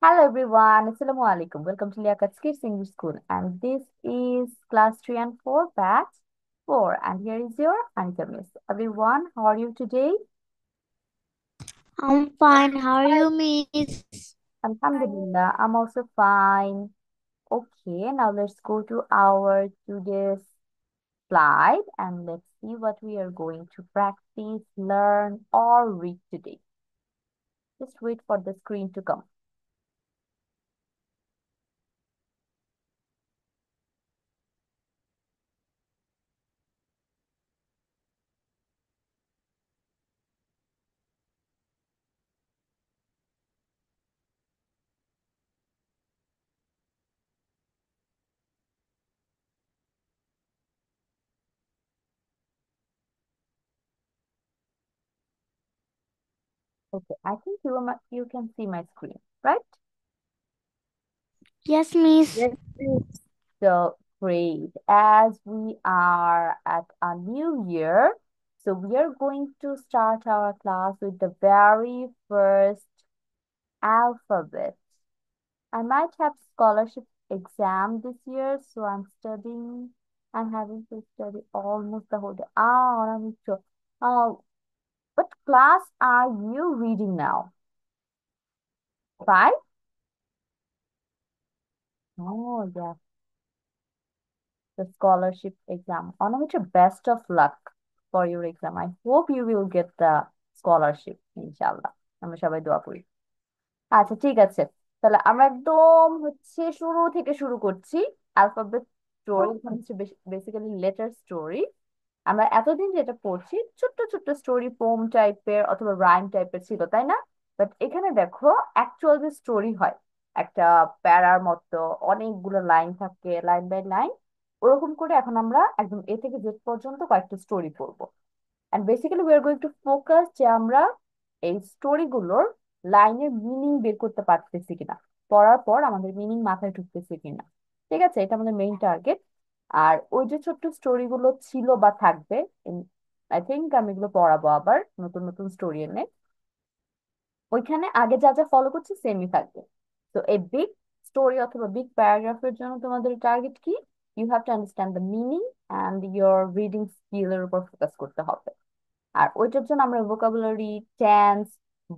Hello everyone, Assalamu alaikum. Welcome to Liaquat's Kids English School, and this is class 3 and 4, batch 4. And here is your Anka Miss. Everyone, how are you today? I'm fine. How are you, Miss? Alhamdulillah, I'm also fine. Okay, now let's go to our today's slide and let's see what we are going to practice, learn, or read today. Just wait for the screen to come. Okay, I think you can see my screen, right? Yes, Miss. Yes, please. So great. As we are at a new year, so we are going to start our class with the very first alphabet. I might have scholarship exam this year, so I'm studying. I'm having to study almost the whole day. I'm not sure. What class are you reading now? Five? Oh, yeah. The scholarship exam. Anamita, best of luck for your exam. I hope you will get the scholarship, ইনশাআল্লাহ। আমরা সবাই দোয়া করি। আচ্ছা, ঠিক আছে। তাহলে আমরা একদম শুরু থেকে শুরু করছি। অ্যালফাবেট স্টোরি হচ্ছে বেসিক্যালি লেটার স্টোরি। আমরা এতদিন যেটা পড়ছি ছোট্ট ছোট্ট স্টোরি, পোম টাইপের অথবা রাইম টাইপের ছিল, তাই না? বাট এখানে দেখো, অ্যাকচুয়াল যে স্টোরি হয়, একটা প্যারার মতো অনেকগুলো লাইন থাকে, লাইন বাই লাইন, ওরকম করে এখন আমরা একদম এ থেকে জেড পর্যন্ত কয়েকটা স্টোরি পড়বো। And basically we are going to focus যে আমরা এই স্টোরিগুলোর লাইনের মিনিং বের করতে পারতেছি কিনা, পড়ার পর আমাদের মিনিং মাথায় ঢুকতেছে কিনা। ঠিক আছে, এটা আমাদের মেইন টার্গেট। আর ওই যে ছোট্ট স্টোরি গুলো ছিল বা থাকবে, আই থিঙ্ক আমি এগুলো পড়াবো আবার নতুন নতুন স্টোরি এনে। ওইখানে আগে যা যা ফলো করছি সেমই থাকবে। তো এই বিগ স্টোরি অথবা বিগ প্যারাগ্রাফের জন্য তোমাদের টার্গেট কি? You have to understand the meaning and your reading স্কিলের উপর ফোকাস করতে হবে। আর ওইটার জন্য আমরা ভোকাবুলারি, টেন্স,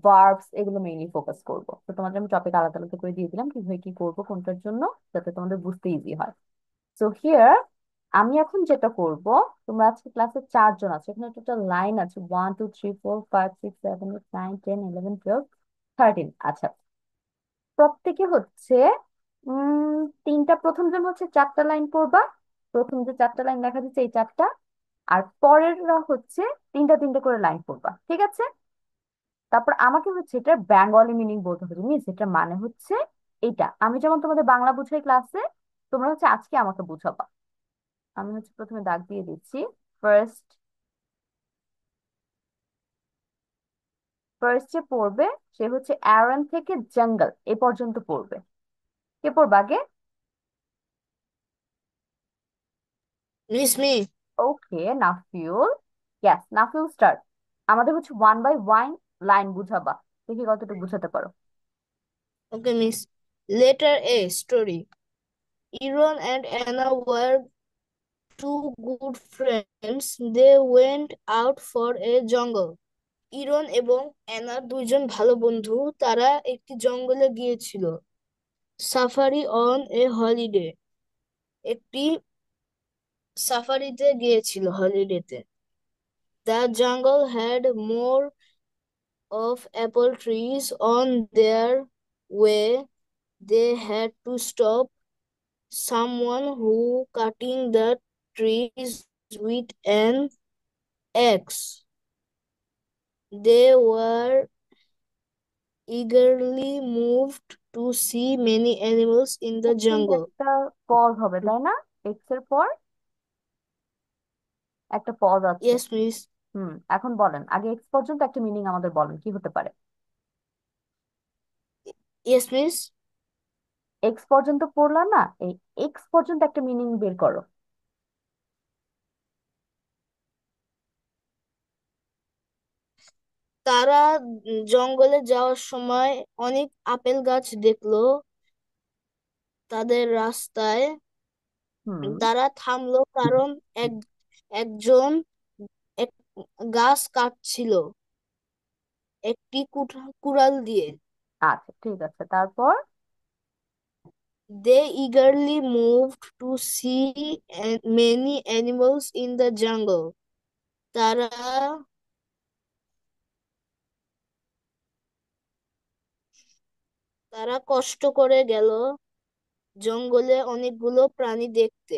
ভার্বস এগুলো মেইনলি ফোকাস করব। তো তোমাদের আমি টপিক আলাদা আলাদা করে দিয়ে দিলাম কিভাবে কি করবো কোনটার জন্য, যাতে তোমাদের বুঝতে ইজি হয়। সো হিয়ার আমি এখন যেটা করব, তোমরা আজকে ক্লাসে 4 জন আছো, এখানে টোটাল লাইন আছে 1 2 3 4 5 6 7 8 9 10 11 12 13। আচ্ছা, প্রত্যেকে হচ্ছে তিনটা, প্রথম জন হচ্ছে 4টা লাইন পড়বা। প্রথম যে 4টা লাইন দেখা যাচ্ছে এই 4টা, আর পরেররা হচ্ছে তিনটা তিনটা করে লাইন পড়বা, ঠিক আছে? তারপর আমাকে হচ্ছে এটা বেঙ্গলি মিনিং বলতে হবে, মিস এটা মানে হচ্ছে এটা। আমি যেমন তোমাদের বাংলা বুঝাই ক্লাসে, তোমরা হচ্ছে আজকে আমাকে বুঝাবা। আমি হচ্ছে প্রথমে দাগ দিয়ে দিচ্ছি। ফার্স্ট ফার্স্ট যে পড়বে সে হচ্ছে অ্যারন থেকে জঙ্গল এ পর্যন্ত পড়বে। কে পড়বে আগে? Miss me. ওকে, নাফিউল। ইয়াস, নাফিউল স্টার্ট। আমাদের হচ্ছে ওয়ান বাই ওয়ান লাইন বুঝাবা, দেখি কতটুকু বুঝাতে পারো। Okay, Miss. Letter A story. Aaron and Anna were two good friends. They went out for a jungle. Iron এবং অ্যানা দুইজন ভালো বন্ধু। তারা একটি জঙ্গলে গিয়েছিল। Safari on a holiday. একটি সাফারিতে গিয়েছিল হলিডেতে। The jungle had more of apple trees on their way. They had to stop someone who cutting the trees with an axe. They were eagerly moved to see many animals in the think jungle. একটা pause হবে, তাই না? X এর পর একটা pause আছে। Yes, miss. এখন বলেন, আগে এক্স পর্যন্ত একটা মিনিং আমাদের বলেন কি হতে পারে। Yes, miss. এক্স পর্যন্ত পড়লা না, এই এক্স পর্যন্ত একটা মিনিং বের করো। তারা জঙ্গলে যাওয়ার সময় অনেক আপেল গাছ দেখলো তাদের রাস্তায়। হুম। তারা থামলো কারণ এক একজন এক গাছ কাটছিল একটি কুড়াল দিয়ে। আচ্ছা, ঠিক আছে, তারপর? They eagerly moved to see many animals in the jungle. তারা তারা কষ্ট করে গেল জঙ্গলে অনেকগুলো প্রাণী দেখতে।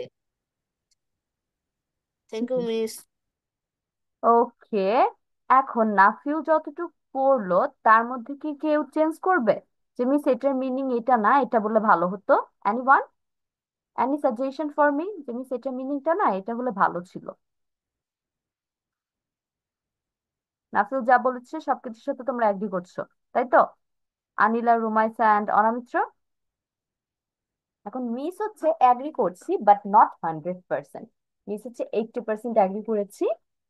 Thank you miss. ওকে, এখন নাফিউ যতটুকু পড়লো তার মধ্যে কি কেউ চেঞ্জ করবে? যে মিস এটার মিনিং এটা না, এটা বললে ভালো হতো? Anyone? Any suggestion for me? যে মিস এটার মিনিংটা না, এটা হলে ভালো ছিল। নাফিউ যা বলেছে সবকিছুর সাথে তোমরা এগ্রি করছো, তাই তো? আনিলা, রুমাইসা অ্যান্ড অনামিত্র। এখন মিস হচ্ছে অ্যাগ্রি করছি বাট নট 100%। মিস হচ্ছে 80% অ্যাগ্রি করেছি।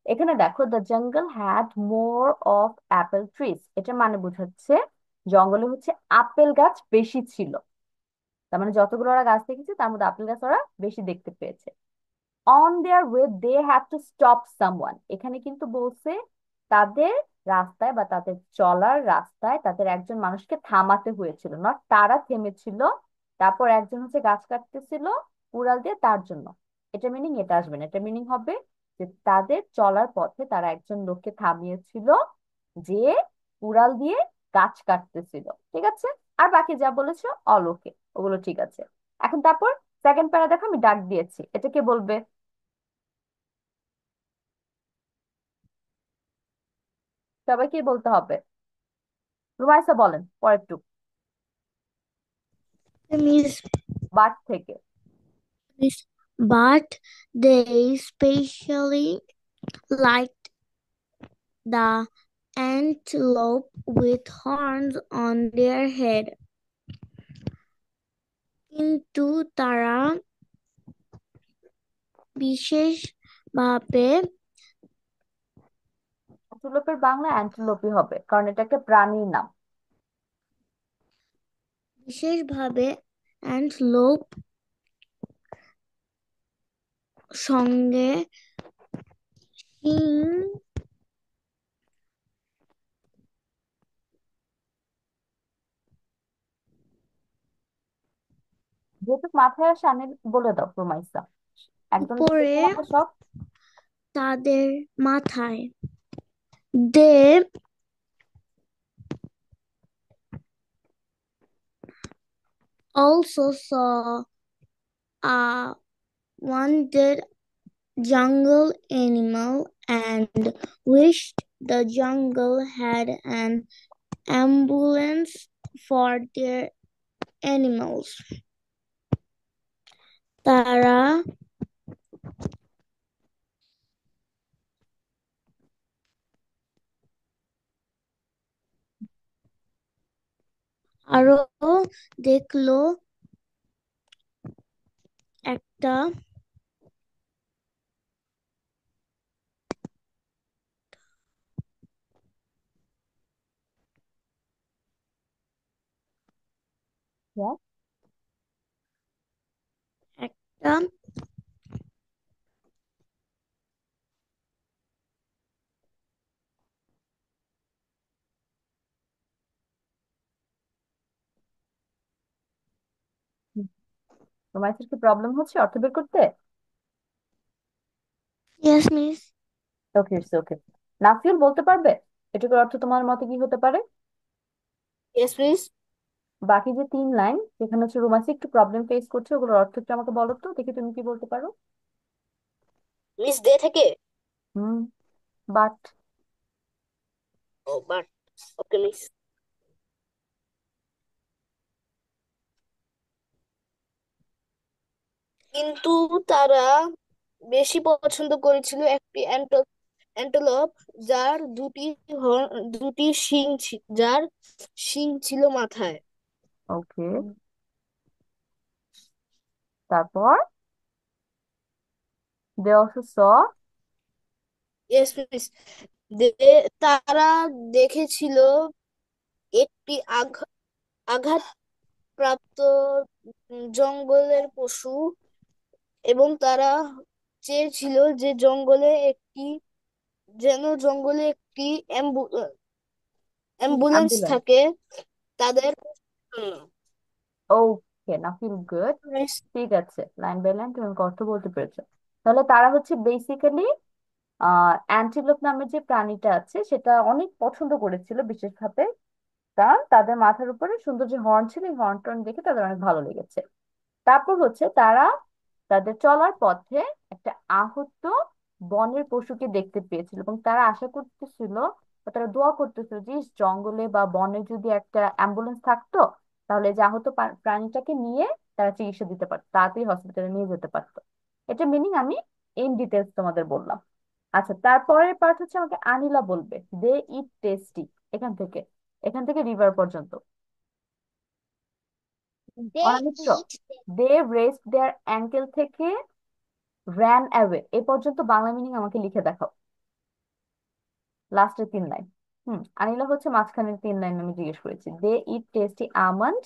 এখানে দেখো, the jungle had more of Apple trees, এটা মানে বোঝাচ্ছে জঙ্গলে হচ্ছে আপেল গাছ বেশি ছিল। তার মানে যতগুলো ওরা গাছ দেখেছে তার মধ্যে আপেল গাছ ওরা বেশি দেখতে পেয়েছে। On their way they had to stop someone, এখানে কিন্তু বলছে তাদের রাস্তায় বা তাদের চলার রাস্তায় তাদের একজন মানুষকে থামাতে হয়েছিল, নট তারা থেমেছিল। তারপর একজন হচ্ছে গাছ কাটতেছিল উড়াল দিয়ে, তার জন্য। এটা মিনিং এটা আসবে না, এটা মিনিং হবে যে তাদের চলার পথে তারা একজন লোককে থামিয়েছিল, যে উড়াল দিয়ে গাছ কাটতেছিল। ঠিক আছে? আর বাকি যা বলেছো অল ওকে, ওগুলো ঠিক আছে। এখন তারপর সেকেন্ড প্যারা দেখো, আমি ডাক দিয়েছি, এটা কে বলবে? সবাইকে বলতে হবে। রুমাইসা বলেন পরেরটুক। Miss, বাট থেকে। miss, but they especially liked the antelope with horns on their head. কিন্তু তারা বিশেষভাবে অ্যান্টিলোপের বাংলা অ্যান্টিলোপই হবে, কারণ এটা একটা প্রাণীর নাম। বিশেষভাবে অ্যান্টলোপ সঙ্গে শিং যেটুক মাথায় আসে আমি বলে দাও রুমাইসা, একদম উপরে বলতে হবে সব। তাদের মাথায়। They also saw a wounded jungle animal and wished the jungle had an ambulance for their animals. তারা আরো দেখলো একটা Yes? একটা রুমাইসার কি প্রবলেম হচ্ছে অর্থ বের করতে? Yes, miss. Okay, it's okay. Nafiul বলতে পারবে এটুকুর অর্থ তোমার মতে কি হতে পারে? Yes, miss. বাকি যে 3 লাইন যেখানে হচ্ছে রুমাইসা একটু প্রবলেম ফেস করছে, ওগুলোর অর্থ একটু আমাকে বলো তো, দেখি তুমি কি বলতে পারো। মিস দে থেকে। হুম। বাট। ও বাট ওকে মিস। কিন্তু তারা বেশি পছন্দ করেছিল একটি অ্যান্টেলোপ যার দুটি যার শিং ছিল মাথায়। ওকে, তারপর? They also saw. Yes miss, তারা দেখেছিল একটি আঘাতপ্রাপ্ত জঙ্গলের পশু, এবং তারা চেয়েছিল যে জঙ্গলে একটি অ্যাম্বুলেন্স অ্যাম্বুলেন্স। থাকে তাদের জন্য। ওকে, না ফিল গুড। ঠিক আছে, লাইন বাই লাইন তুমি আমাকে অর্থ বলতে পেরেছো। তাহলে তারা হচ্ছে বেসিক্যালি অ্যান্টিলোপ নামের যে প্রাণীটা আছে সেটা অনেক পছন্দ করেছিল বিশেষভাবে, কারণ তাদের মাথার উপরে সুন্দর যে হর্ন ছিল এই হর্ন টর্ন দেখে তাদের অনেক ভালো লেগেছে। তারপর হচ্ছে তারা তাদের চলার পথে একটা আহত বনের পশুকে দেখতে পেয়েছিল এবং তারা আশা করতেছিল বা তারা দোয়া করতেছিল যে ইস, জঙ্গলে বা বনে যদি একটা অ্যাম্বুলেন্স থাকতো তাহলে যে আহত প্রাণীটাকে নিয়ে তারা চিকিৎসা দিতে পারতো, তাড়াতাড়ি হসপিটালে নিয়ে যেতে পারতো। এটা মিনিং আমি ইন ডিটেলস তোমাদের বললাম। আচ্ছা, তারপরের পার্ট হচ্ছে আমাকে আনিলা বলবে। দে ইট টেস্টি, এখান থেকে রিভার পর্যন্ত। They Anamitra, eat. They rest their ankle থেকে র্যান অ্যাওয়ে এ পর্যন্ত বাংলা মিনিং আমাকে লিখে দেখাও, লাস্টের 3 লাইন। আনিলা হচ্ছে মাঝখানের 3 লাইন আমি জিজ্ঞেস করেছি। They eat tasty almond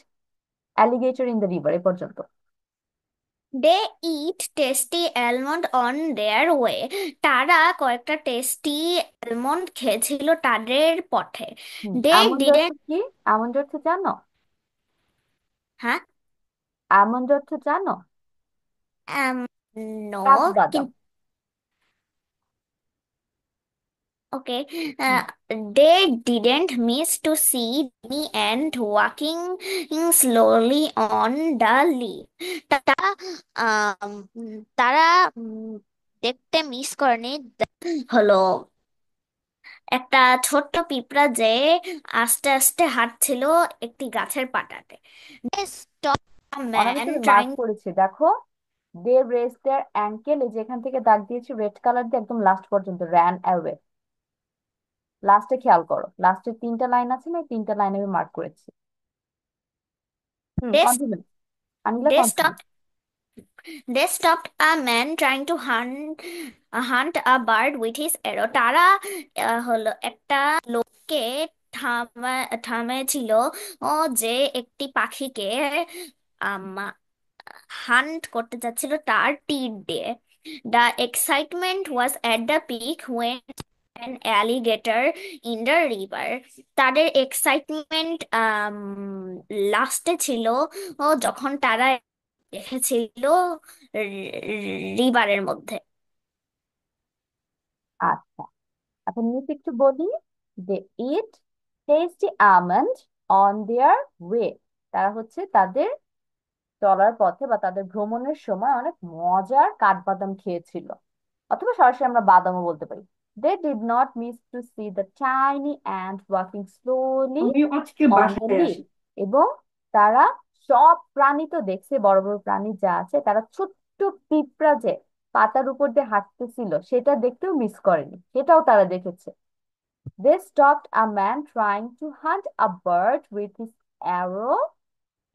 alligator in the river এ পর্যন্ত। They eat tasty almond on their way. তারা কয়েকটা টেস্টি অ্যালমন্ড খেয়েছিল তাদের পথে। দে আমন্ড অর্থ ডিডেন্ট। কি? আমন্ড অর্থ জানো? হ্যাঁ। আমন্ড অর্থ জানো? নো। কাঠবাদাম। কিন্তু okay. Hmm, they didn't miss to see me and walking slowly on the leave. তারা আম, তারা দেখতে মিস করেনি হলো একটা ছোট্ট পিঁপড়া যে আস্তে আস্তে হাঁটছিল একটি গাছের পাতাতে। স্টপ অনামিক ম্যান তুমি মার্ক ট্রাইং। করেছি দেখো। দে রেস্ট দেয়ার অ্যাঙ্কেল, এই যে এখান থেকে দাগ দিয়েছি রেড কালার দিয়ে একদম লাস্ট পর্যন্ত, র্যান অ্যাওয়ে। লাস্টে খেয়াল করো, লাস্টের 3টা লাইন আছে না, এই 3টা লাইন আমি মার্ক করেছি। They continue, Anila they continue. Stop They stopped a man trying to hunt a bird with his arrow. তারা হলো একটা লোককে থামেছিল ও যে একটি পাখিকে হান্ট করতে যাচ্ছিল তার তীর দিয়ে। The excitement was at the peak when an alligator in the river. তাদের এক্সাইটমেন্ট লাস্টে ছিল ও যখন তারা দেখেছিল রিভারের মধ্যে। আচ্ছা, এখন নিচে একটু বলি। They eat tasty almond on their way. তারা হচ্ছে তাদের চলার পথে বা তাদের ভ্রমণের সময় অনেক মজার কাঠবাদাম খেয়েছিল, অথবা সরাসরি আমরা বাদামও বলতে পারি। They did not miss to see the tiny and walking slowly আমি আজকে অন দ্য বাসায় লিভ। আসি। এবং তারা সব প্রাণী তো দেখছে, বড় বড় প্রাণী যা আছে, তারা ছোট্ট পিঁপড়া যে পাতার উপর দিয়ে হাঁটতেছিল সেটা দেখতেও মিস করেনি, সেটাও তারা দেখেছে। They stopped a man trying to hunt a bird with his arrow.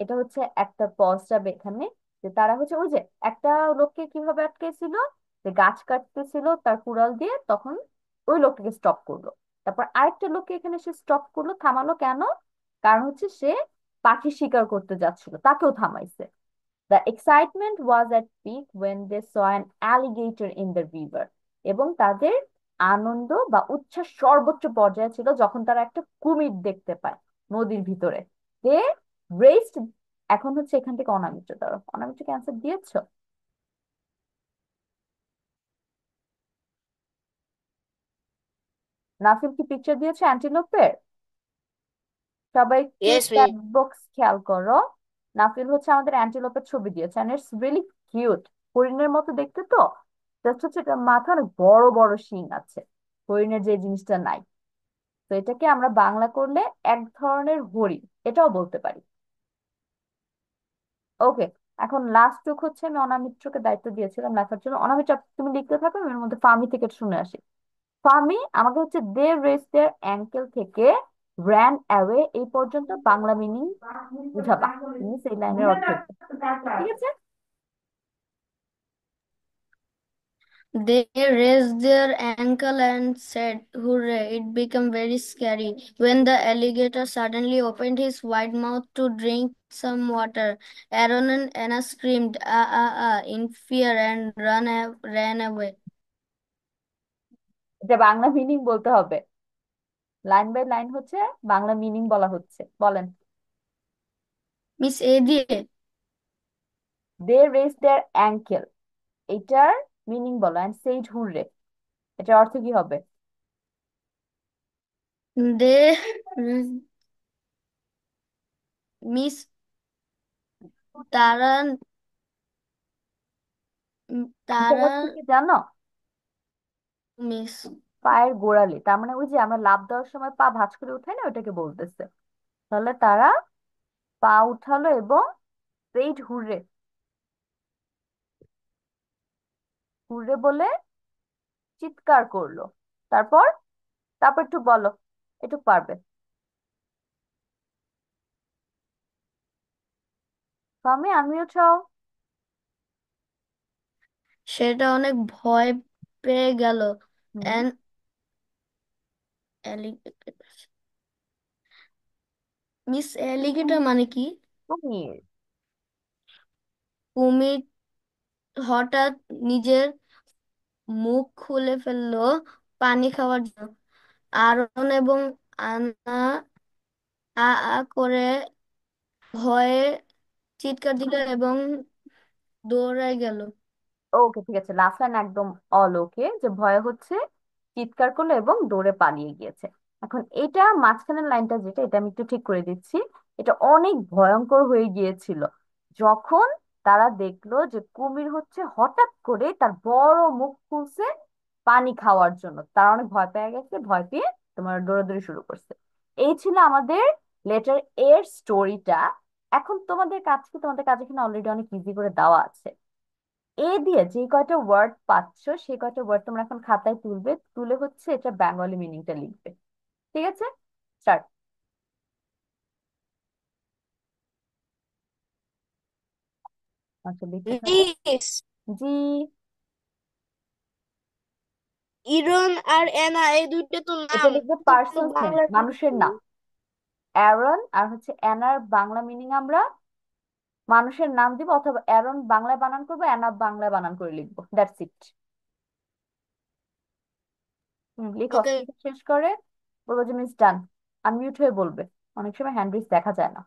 এটা হচ্ছে একটা পজ যাবে এখানে, যে তারা হচ্ছে ওই যে একটা লোককে কিভাবে আটকেছিল, যে গাছ কাটতেছিল তার কুড়াল দিয়ে, তখন ওই লোকটাকে স্টপ করলো। তারপর আরেকটা লোককে এখানে সে স্টপ করলো, থামালো কেন? কারণ হচ্ছে সে পাখি শিকার করতে যাচ্ছিল, তাকেও থামাইছে। The excitement was at peak when they saw an alligator in the river. এবং তাদের আনন্দ বা উচ্ছ্বাস সর্বোচ্চ পর্যায়ে ছিল যখন তারা একটা কুমির দেখতে পায় নদীর ভিতরে। দে রেসড। এখন হচ্ছে এখান থেকে অনামিত্র, দ্বারা অনামিত্র ক্যান্সার দিয়েছো। নাফিল কি পিকচার দিয়েছো অ্যান্টিলোপের? সবাই একটু ইয়েস চ্যাট বক্স খেয়াল করো। নাফিল হচ্ছে আমাদের অ্যান্টিলোপের ছবি দিয়েছে, এন্ড ইটস রিয়েলি কিউট। হরিণের মতো দেখতে তো, জাস্ট হচ্ছে এটা মাথা অনেক বড় বড় শিং আছে, হরিণের যে জিনিসটা নাই। তো এটাকে আমরা বাংলা করলে এক ধরনের হরিণ এটাও বলতে পারি। ওকে, এখন লাস্ট টুক হচ্ছে আমি অনামিত্রকে দায়িত্ব দিয়েছিলাম লেখার জন্য। অনামিত্র তুমি লিখতে থাকো, আমি এর মধ্যে ফার্মি থেকে শুনে আসি। ফার্মি আমাকে হচ্ছে দে রেস দেয়ার অ্যাঙ্কেল থেকে র্যান অ্যাওয়ে এই পর্যন্ত বাংলা মিনিং বুঝাবা, তুমি সেই লাইনের অর্থ দিবা। ঠিক আছে? They raised their ankle and said, "Hooray!" It became very scary when the alligator suddenly opened his wide mouth to drink some water. Aaron and Anna screamed, "Ah, ah, ah," in fear and ran away. এটা Bangla meaning বলতে হবে, line by line হচ্ছে Bangla meaning বলা হচ্ছে, বলেন। Miss এ দিয়ে দে race দেয়ার ankle, এটার meaning বলো, অ্যান্ড সেইড হুররে, এটার অর্থ কি হবে? দে মিস তারা এটা তারা হচ্ছে কি জানো? মিস পায়ের গোড়ালি, তার মানে ওই যে আমরা লাফ দেওয়ার সময় পা ভাঁজ করে উঠাই না, ওটাকে বলতেছে। তাহলে তারা পা উঠালো এবং সেইড হুররে, হুররে বলে চিৎকার করলো। তারপর, তারপর একটু বলো, একটু পারবে। আমি আমিও চাও। সেটা অনেক ভয় পেয়ে গেল। হুম। অ্যান অ্যালিগেটর মিস অ্যালিগেটর মানে কি? কুমির। কুমির হঠাৎ নিজের মুখ খুলে ফেললো পানি খাওয়ার জন্য। আরন এবং আনা আ আ করে ভয়ে চিৎকার দিল এবং দৌড়ায় গেল। ওকে, ঠিক আছে, লাস্ট লাইন একদম অল ওকে, যে ভয় হচ্ছে, চিৎকার করলো এবং দৌড়ে পালিয়ে গিয়েছে। এখন এটা মাঝখানের লাইনটা যেটা, এটা আমি একটু ঠিক করে দিচ্ছি। এটা অনেক ভয়ঙ্কর হয়ে গিয়েছিল যখন তারা দেখলো যে কুমির হচ্ছে হঠাৎ করে তার বড় মুখ খুলছে পানি খাওয়ার জন্য। তারা অনেক ভয় পেয়ে গেছে, ভয় পেয়ে তোমার দৌড়াদৌড়ি শুরু করছে। এই ছিল আমাদের লেটার এর স্টোরিটা। এখন তোমাদের কাছে এখানে অলরেডি অনেক ইজি করে দেওয়া আছে। এ দিয়ে যে কয়টা ওয়ার্ড পাচ্ছ সেই কয়টা ওয়ার্ড তোমরা এখন খাতায় তুলবে, তুলে হচ্ছে এটা বেঙ্গলি মিনিংটা লিখবে। ঠিক আছে, স্টার্ট। আচ্ছা, লিখতে থাকো। মিস জি। ইরন আর এনা এই দুইটা তো এটা নাম, লিখবে তো পার্সনস নেম, বাংলা মানুষের নাম। অ্যারন আর হচ্ছে অ্যানার বাংলা মিনিং আমরা মানুষের নাম দিব, অথবা অ্যারন বাংলায় বানান করবো, অ্যানা বাংলায় বানান করে লিখবো, দ্যাটস ইট। লিখো, ওকে। লিখে শেষ করে বলবো যে মিস ডান। আনমিউট হয়ে বলবে, অনেক সময় হ্যান্ড রেজ দেখা যায় না।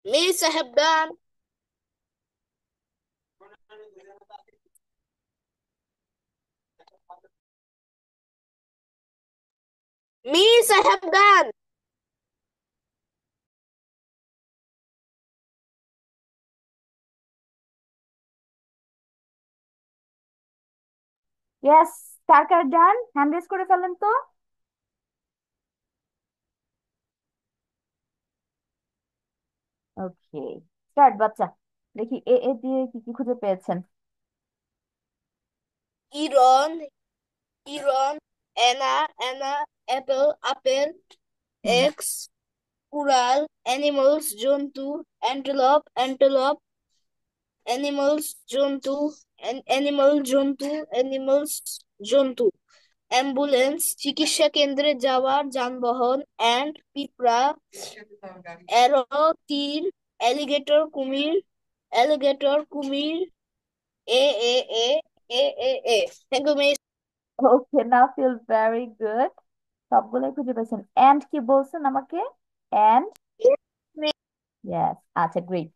Miss, I have done. Miss, I have done. Yes, কার কার ডান হ্যান্ড রেজ করে ফেলেন তো। ওকে, স্টার্ট বাচ্চা। দেখি এ এ দিয়ে কি কি খুঁজে পেয়েছেন। Iron, Iron, Anna, apple, apple, হুম। eggs, coral, animals, জন্তু, antelope, antelope, animals, জন্তু, animal, জন্তু, animals, জন্তু, অ্যাম্বুলেন্স, চিকিৎসা কেন্দ্রে যাওয়ার যানবাহন, অ্যান্ড পিঁপড়া, অ্যারো, তীর, অ্যালিগেটর, কুমির, অ্যালিগেটর, কুমির, এ এ এ এ এ এ thank you miss. Okay, now feel very good. সবগুলোই খুঁজে পেয়েছেন। এন্ড কি বলছেন আমাকে? এন্ড। ইয়েস, আচ্ছা গ্রেট।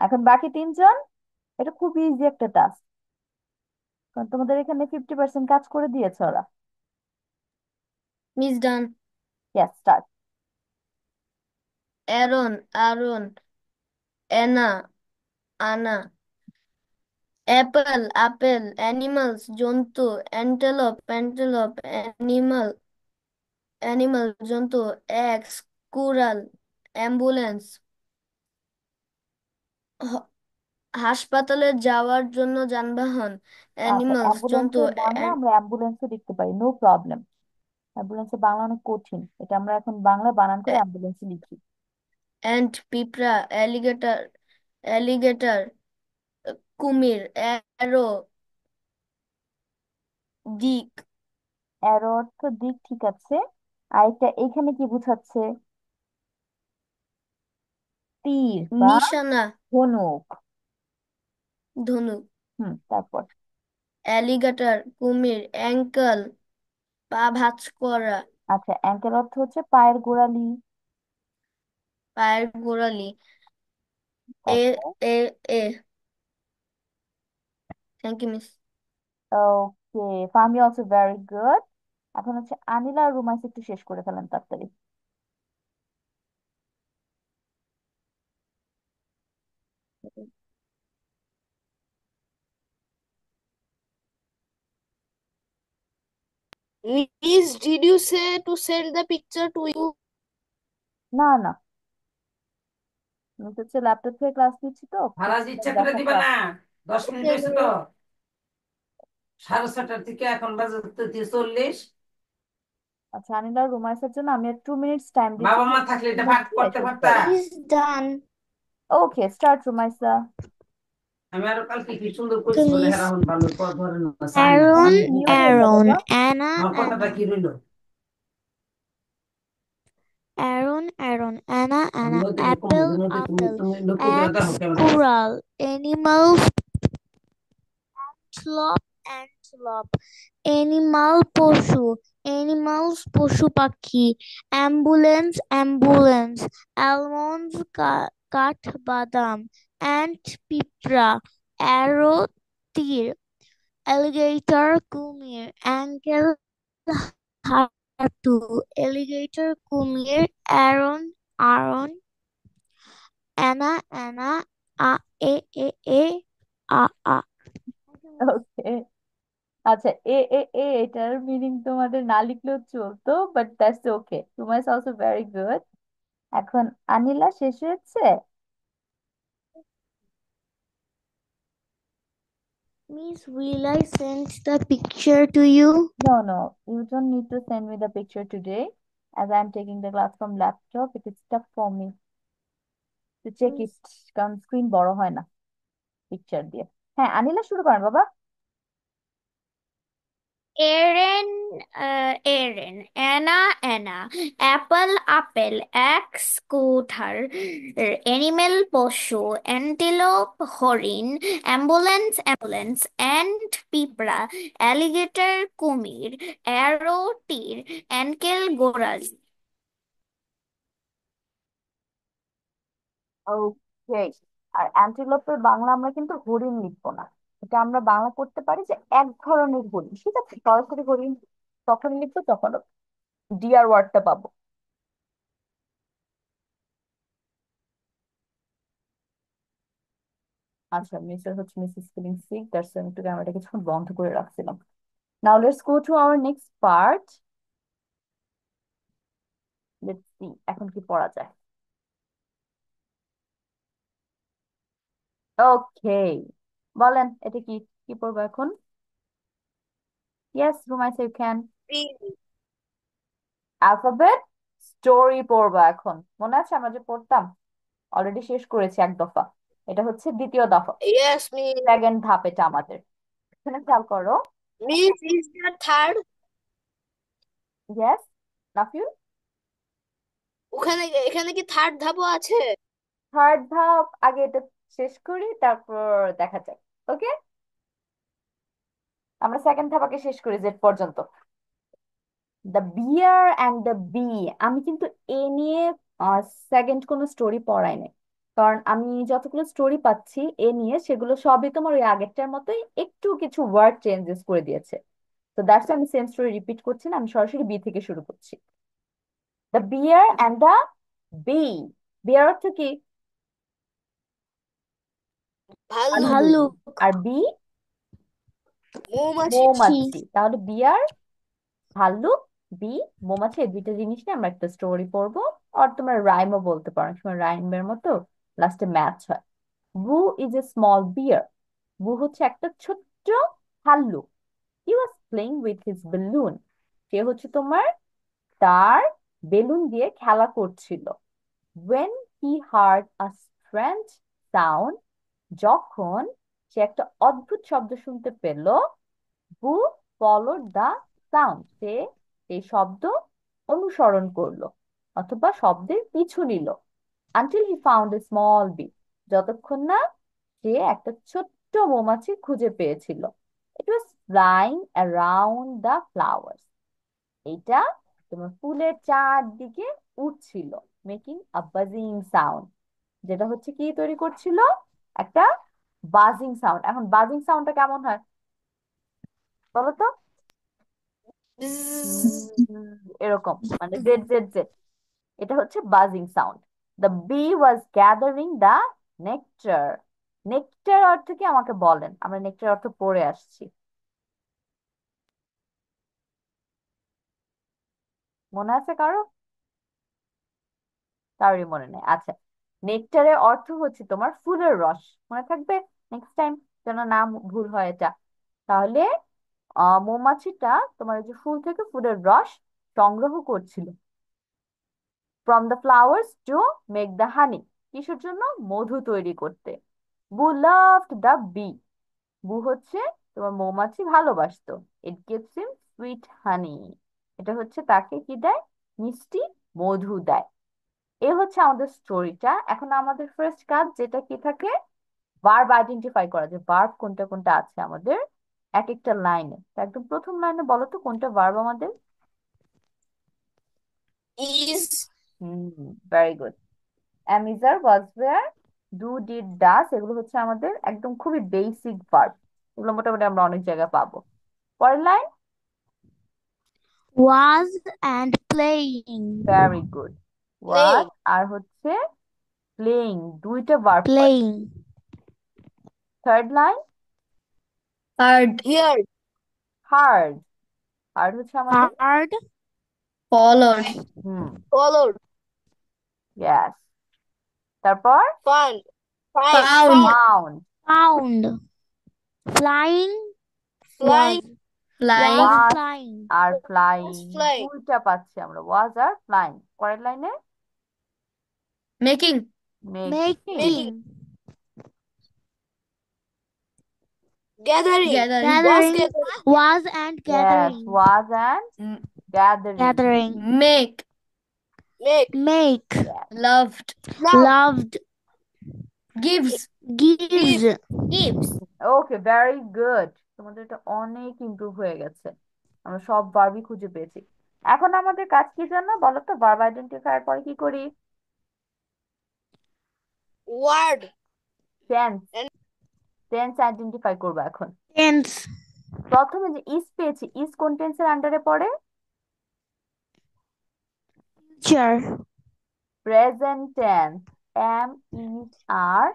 এখন বাকি তিনজন, এটা খুব ইজি একটা টাস্ক, কারণ তোমাদের এখানে 50% কাজ করে দিয়েছে ওরা। Miss done. Yes, start. Aaron, Anna, Anna. Apple, animals, জন্তু, antelope, animal, জন্তু, eggs, squirrel, ambulance, হ- হাসপাতালে যাওয়ার জন্য যানবাহন, আচ্ছা, animals, জন্তু, অ্যাম্বুলেন্সের বাংলা আমরা অ্যাম্বুলেন্সও লিখতে পারি, নো প্রবলেম। অ্যাম্বুলেন্সের বাংলা অনেক কঠিন, এটা আমরা এখন বাংলা বানান করে অ্যাম্বুলেন্সে লিখি। and পিঁপড়া, alligator, কুমির, arrow, দিক, এর অর্থ দিক, ঠিক আছে। আর এটা এখানে কি বুঝাচ্ছে? তীর বা নিশানা, ধনুক। ধনুক, তারপর? অ্যালিগেটর, কুমির, অ্যাঙ্কেল, পা ভাঁজ করা, আচ্ছা, অ্যাঙ্কেল অর্থ হচ্ছে পায়ের গোড়ালি। পায়ের গোড়ালি, এ তারপর? এ এ thank you miss. Okay, Farmi also very good. এখন হচ্ছে আনিলা আর রুমাইস, একটু শেষ করে ফেলেন তাড়াতাড়ি। Miss, did you say to send the picture to you? না না, আমি তো হচ্ছে ল্যাপটপ থেকে ক্লাস নিচ্ছি তো, ভাড়া ইচ্ছা করে দিবা দেখাটা। না। 10 মিনিট Okay, হয়েছে তো, miss. 6:30 থেকে এখন বাজে 40। আচ্ছা, আনিলা আর রুমাইসের জন্য আমি 2 মিনিটস টাইম দিচ্ছি, বাবা মা 2 থাকলে এটা মিনিট ভাগ দিয়ে করতে শেষ পারতা। করো। Is done. Okay, start Rumaisa. আমি আরো কালকে কি সুন্দর কইছি Okay, বলে Miss. হেরাহন ভালো পর ধরে না সানি Aaron, সানি কন্টিনিউ করবা Aaron, বাবা। Anna, আমার কথাটা Anna. কি রইলো? Aaron, Anna, আমি Anna. ওদিকে কমু, Apple, তুমি ওদিকে তুমি apple. তুমি লক্ষ্য করে Egg, দেখো camera. squirrel. Animals, antelope, antelope. Animal, পশু. Animals, পশু পাখি. Ambulance, ambulance. Almonds, কাঠ বাদাম. Ant, পিঁপড়া. Arrow, তীর. Alligator, কুমির. Ankle, হাঁটু. Alligator, কুমির. Aron, Anna, আ এ এ এ আ আ। ওকে, আচ্ছা, এ এ এ এটার মিনিং তোমাদের না লিখলেও চলতো, but that's okay. Rumais also very good. এখন আনিলা শেষ হয়েছে। Miss, will I send the picture to you? No, no, you don't need to send me the picture today. As I'm taking the class from laptop, it is tough for me to check it, কারণ screen বড় হয় না picture দিয়ে। হ্যাঁ, আনিলা শুরু করেন বাবা। Aaron, Anna. Apple, egg, scooter. Animal, পশু. Antelope, হরিণ. Ambulance. Ant, পিঁপড়া. Alligator, কুমির. Arrow, তীর. Ankle, গোড়ালি. ওকে। আর অ্যান্টিলোপের বাংলা আমরা কিন্তু হরিণ লিখবো না, এটা আমরা বাংলা করতে পারি যে এক ধরনের হরিণ, ঠিক আছে? সরাসরি হরিণ তখন লিখবো যখন ডিয়ার ওয়ার্ডটা পাবো। আচ্ছা, মিস্টার হচ্ছে মিসেস ফিলিং সিক, দ্যাটস আমি একটু ক্যামেরাটা কিছুক্ষণ বন্ধ করে রাখছিলাম। Now let's go to our next part. Let's see এখন কি পড়া যায়। ওকে, বলেন এটা কি, কি পড়বো এখন? Yes Rumaisa, you can. B. Alphabet story পড়বো এখন। মনে আছে আমরা যে পড়তাম, অলরেডি শেষ করেছি এক দফা, এটা হচ্ছে দ্বিতীয় দফা, Yes, Miss. সেকেন্ড ধাপ এটা আমাদের। এখানে খেয়াল করো। Miss is the third. Yes Nafiul, ওখানে এখানে কি থার্ড ধাপও আছে? থার্ড ধাপ আগে এটা শেষ করি, তারপর দেখা যাক। ওকে, আমরা সেকেন্ড ধাপ আগে শেষ করি জেড পর্যন্ত। The bear and the bee. আমি কিন্তু এ নিয়ে সেকেন্ড কোনো স্টোরি পড়াই নাই, কারণ আমি যতগুলো স্টোরি পাচ্ছি এ নিয়ে সেগুলো সবই তোমার ওই আগেরটার মতোই, একটু কিছু ওয়ার্ড চেঞ্জেস করে দিয়েছে। তো দ্যাটস আমি সেম স্টোরি রিপিট করছি না, আমি সরাসরি বি থেকে শুরু করছি। The bear and the bee. Bear অর্থ কি? ভাল্লুক। ভাল্লুক। ভাল্লুক। আর বি মৌমাছি। মৌমাছি। তাহলে বিয়ার, ভাল্লুক, বি, মৌমাছি, এই দুইটা জিনিস নিয়ে আমরা একটা স্টোরি পড়বো। আর তোমরা রাইমও বলতে পারো, অনেক সময় রাইমের মতো লাস্টে ম্যাচ হয়। বু ইজ এ স্মল বিয়ার। বু হচ্ছে একটা ছোট্ট ভাল্লুক। He was playing with his balloon. সে হচ্ছে তোমার তার বেলুন দিয়ে খেলা করছিল। when he heard a strange sound, যখন সে একটা অদ্ভুত শব্দ শুনতে পেল, হু ফলোড দ্য সাউন্ড, সে এই শব্দ অনুসরণ করলো অথবা শব্দের পিছু নিল। Until he found a small bee, যতক্ষণ না সে একটা ছোট্ট মৌমাছি খুঁজে পেয়েছিল। It was flying around the flowers. এইটা তোমার ফুলের চারদিকে উড়ছিল, মেকিং আ বাজিং সাউন্ড, যেটা হচ্ছে কি তৈরি করছিল, একটা বাজিং সাউন্ড। এখন বাজিং সাউন্ডটা কেমন হয় বলো তো? এরকম, মানে জেড জেড জেড, এটা হচ্ছে buzzing sound. The bee was gathering the nectar. Nectar অর্থ কি আমাকে বলেন, আমরা নেকটার অর্থ পড়ে আসছি। মনে আছে কারো? কারোরই মনে নেই, আচ্ছা। নেকটারের অর্থ হচ্ছে তোমার ফুলের রস, মনে থাকবে নেক্সট টাইম, যেন না ভুল হয় এটা। তাহলে মৌমাছিটা তোমার ওই যে ফুল থেকে ফুলের রস সংগ্রহ করছিল। From the flowers to make the honey, কিসের জন্য? মধু তৈরি করতে। বু লাভড দ্য বি। বু হচ্ছে তোমার মৌমাছি ভালোবাসতো। ইট গিভস হিম সুইট হানি, এটা হচ্ছে তাকে কি দেয়? মিষ্টি মধু দেয়। এ হচ্ছে আমাদের স্টোরিটা। এখন আমাদের ফার্স্ট কাজ যেটা কি থাকে, ভার্ব আইডেন্টিফাই করা, যে ভার্ব কোনটা কোনটা আছে আমাদের এক একটা লাইনে। একদম প্রথম লাইনে বলো তো কোনটা ভার্ব আমাদের? Is. Very good. am is are was were do did does, এগুলো হচ্ছে আমাদের একদম খুবই বেসিক ভার্ব, এগুলো মোটামুটি আমরা অনেক জায়গায় পাবো। পরের line, Was and playing. Very good. Was Playing. আর হচ্ছে প্লেইং, দুইটা verb pi. Playing. Third line, Heard. Here. Hard. Hard হচ্ছে আমাদের Hard. Followed. হুম, Followed. ইয়েস। তারপর Found. Found. Found. Found. Flying. Flying. Flying. Was was flying. Are flying, Was flying. দুইটা পাচ্ছি আমরা, ওয়াজ are flying. পরের লাইনে Making. Making. Making. Gathering. Gathering. Was Gathering. gathering. Was and yes, gathering. Was and M- gathering. Gathering. Make. Make. Make. Loved. Love. Loved. Gives. Gives. Gives. Okay, very good. তোমাদের এটা অনেক improve হয়ে গেছে, আমরা সব ভার্বই খুঁজে পেয়েছি। এখন আমাদের কাজ কি জন্য বলো তো? ভার্ব আইডেন্টিফায়ার পরে কি করি? word tense and tense identify করবো এখন। টেন্স প্রথমে যে ইজ পেয়েছি, ইজ কোন টেন্সের আন্ডারে পড়ে? Future present tense. Am is are,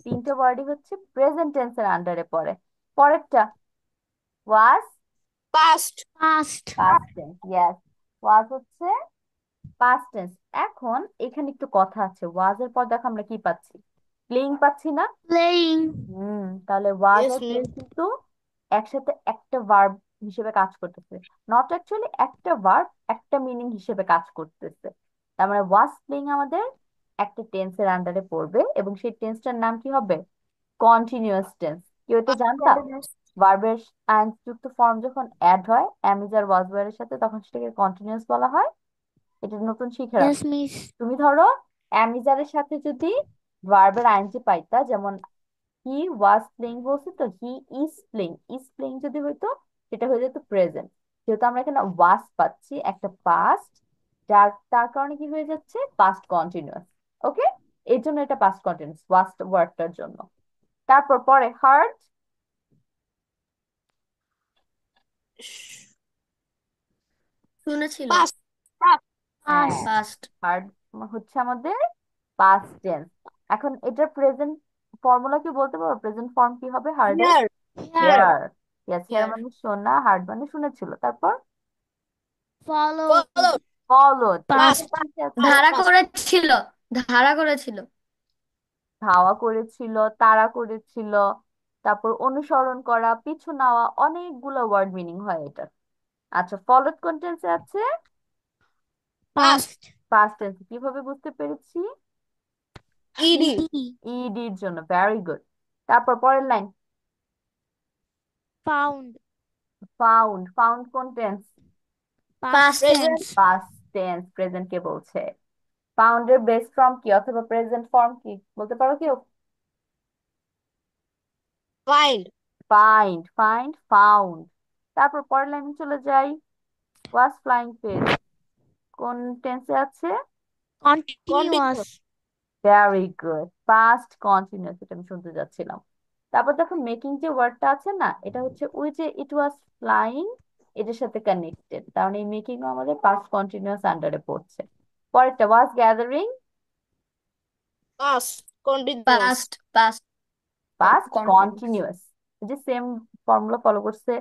তিনটে ওয়ার্ডই হচ্ছে প্রেজেন্ট টেন্সের আন্ডারে পড়ে। পরেরটা was past past past tense. Yes, was হচ্ছে পাস্ট টেন্স। এখন এখানে একটু কথা আছে, ওয়াজ এর পর দেখো আমরা কি পাচ্ছি? প্লেইং পাচ্ছি না? প্লেইং তাহলে ওয়াজ yes আর প্লেইং miss কিন্তু একসাথে একটা ভার্ব হিসেবে কাজ করতেছে। নট অ্যাকচুয়ালি একটা ভার্ব একটা মিনিং হিসেবে কাজ করতেছে। তার মানে ওয়াজ প্লেইং আমাদের একটা টেন্সের আন্ডারে পড়বে এবং সেই টেন্সটার নাম কি হবে? Continuous tense. কেউ এটা জানতা? ভার্বের আইনস যুক্ত ফর্ম যখন অ্যাড হয় অ্যামিজ আর ওয়াজ এর সাথে, তখন সেটাকে কন্টিনিউয়াস বলা হয়। এটা নতুন শিখে ইয়েস রাখো। মিস তুমি ধরো অ্যামিজারের সাথে যদি ভার্বের আইনজি পাইতা, যেমন হি ওয়াজ প্লেইং বলছে, তো হি ইজ প্লেইং যদি হইতো সেটা হয়ে যেত প্রেজেন্ট। যেহেতু আমরা এখানে ওয়াজ পাচ্ছি একটা পাস্ট, তার কারণে কি হয়ে যাচ্ছে? Past continuous. ওকে, এই জন্য এটা পাস্ট কন্টিনিউয়াস ওয়াজ ওয়ার্ডটার জন্য। তারপর পরে হার্ড। শুনেছিল। past past হ্যাঁ, পাস্ট পাস্ট। হার্ড হচ্ছে আমাদের পাস্ট টেন্স। এখন এটার প্রেজেন্ট ফর্মুলা কি বলতে পারো? প্রেজেন্ট ফর্ম কি হবে হার্ডের? here hear hear. Yes, hear hear. মানে শোনা, হার্ড মানে শুনেছিল। তারপর followed followed followed. past past তারপর কি আছে? past ধারা past করেছিল। ধারা করেছিল। ধাওয়া করেছিল, তাড়া করেছিল, তারপর অনুসরণ করা, পিছু নেওয়া, অনেকগুলো ওয়ার্ড মিনিং হয় এটার। আচ্ছা, ফলোড কোন টেন্সে আছে? পাস্ট পাস্ট টেন্সে। কিভাবে বুঝতে পেরেছি? ed ইডি ইডির জন্য। Very good. তারপর পরের লাইন ফাউন্ড ফাউন্ড। ফাউন্ড কোন tense? Past past tense present past tense. Present কে বলছে? ফাউন্ডের বেস ফর্ম কি অথবা প্রেজেন্ট ফর্ম কি বলতে পারো কেউ? find find, found. তারপর পরের লাইনে চলে যাই। ওয়াজ ফ্লাইং পেজ কোন টেন্সে আছে? Continuous continuous very good, past continuous. এটা আমি শুনতে যাচ্ছিলাম। তারপর দেখো মেকিং যে ওয়ার্ডটা আছে না, এটা হচ্ছে ওই যে ইট ওয়াজ ফ্লাইং, এটার সাথে কানেক্টেড। তার মানে এই মেকিং ও আমাদের পাস্ট কন্টিনিউয়াস আন্ডারে পড়ছে। পরেরটা was gathering, past continuous past past past continuous. Continuous. এই যে সেম ফর্মুলা ফলো করছে,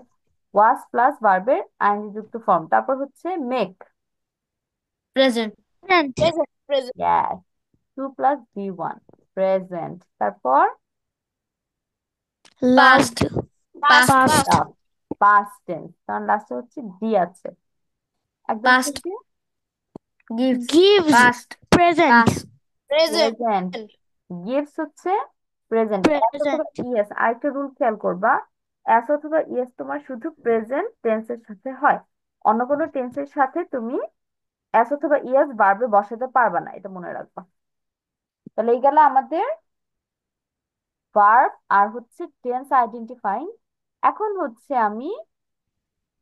ওয়াজ প্লাস ভার্বের আইএনজি যুক্ত ফর্ম। তারপর হচ্ছে make. Present. Present present yes, two plus B one, present. তারপর past last past past past past past tense, কারণ লাস্টে হচ্ছে ডি আছে একদম পাস্ট শেষে। Gives. Gives past present past present present. Gives হচ্ছে প্রেজেন্ট। এস অথবা প্রেজেন্ট ইএস, আরেকটা রুল খেয়াল করবা, এস অথবা ইএস তোমার শুধু প্রেজেন্ট টেন্সের সাথে হয়। অন্য কোনো টেন্সের সাথে তুমি এস অথবা ইএস ভার্বে বসাতে পারবা না, এটা মনে রাখবা। তাহলে এই গেল আমাদের ভার্ব আর হচ্ছে টেন্স আইডেন্টিফাইং। এখন হচ্ছে আমি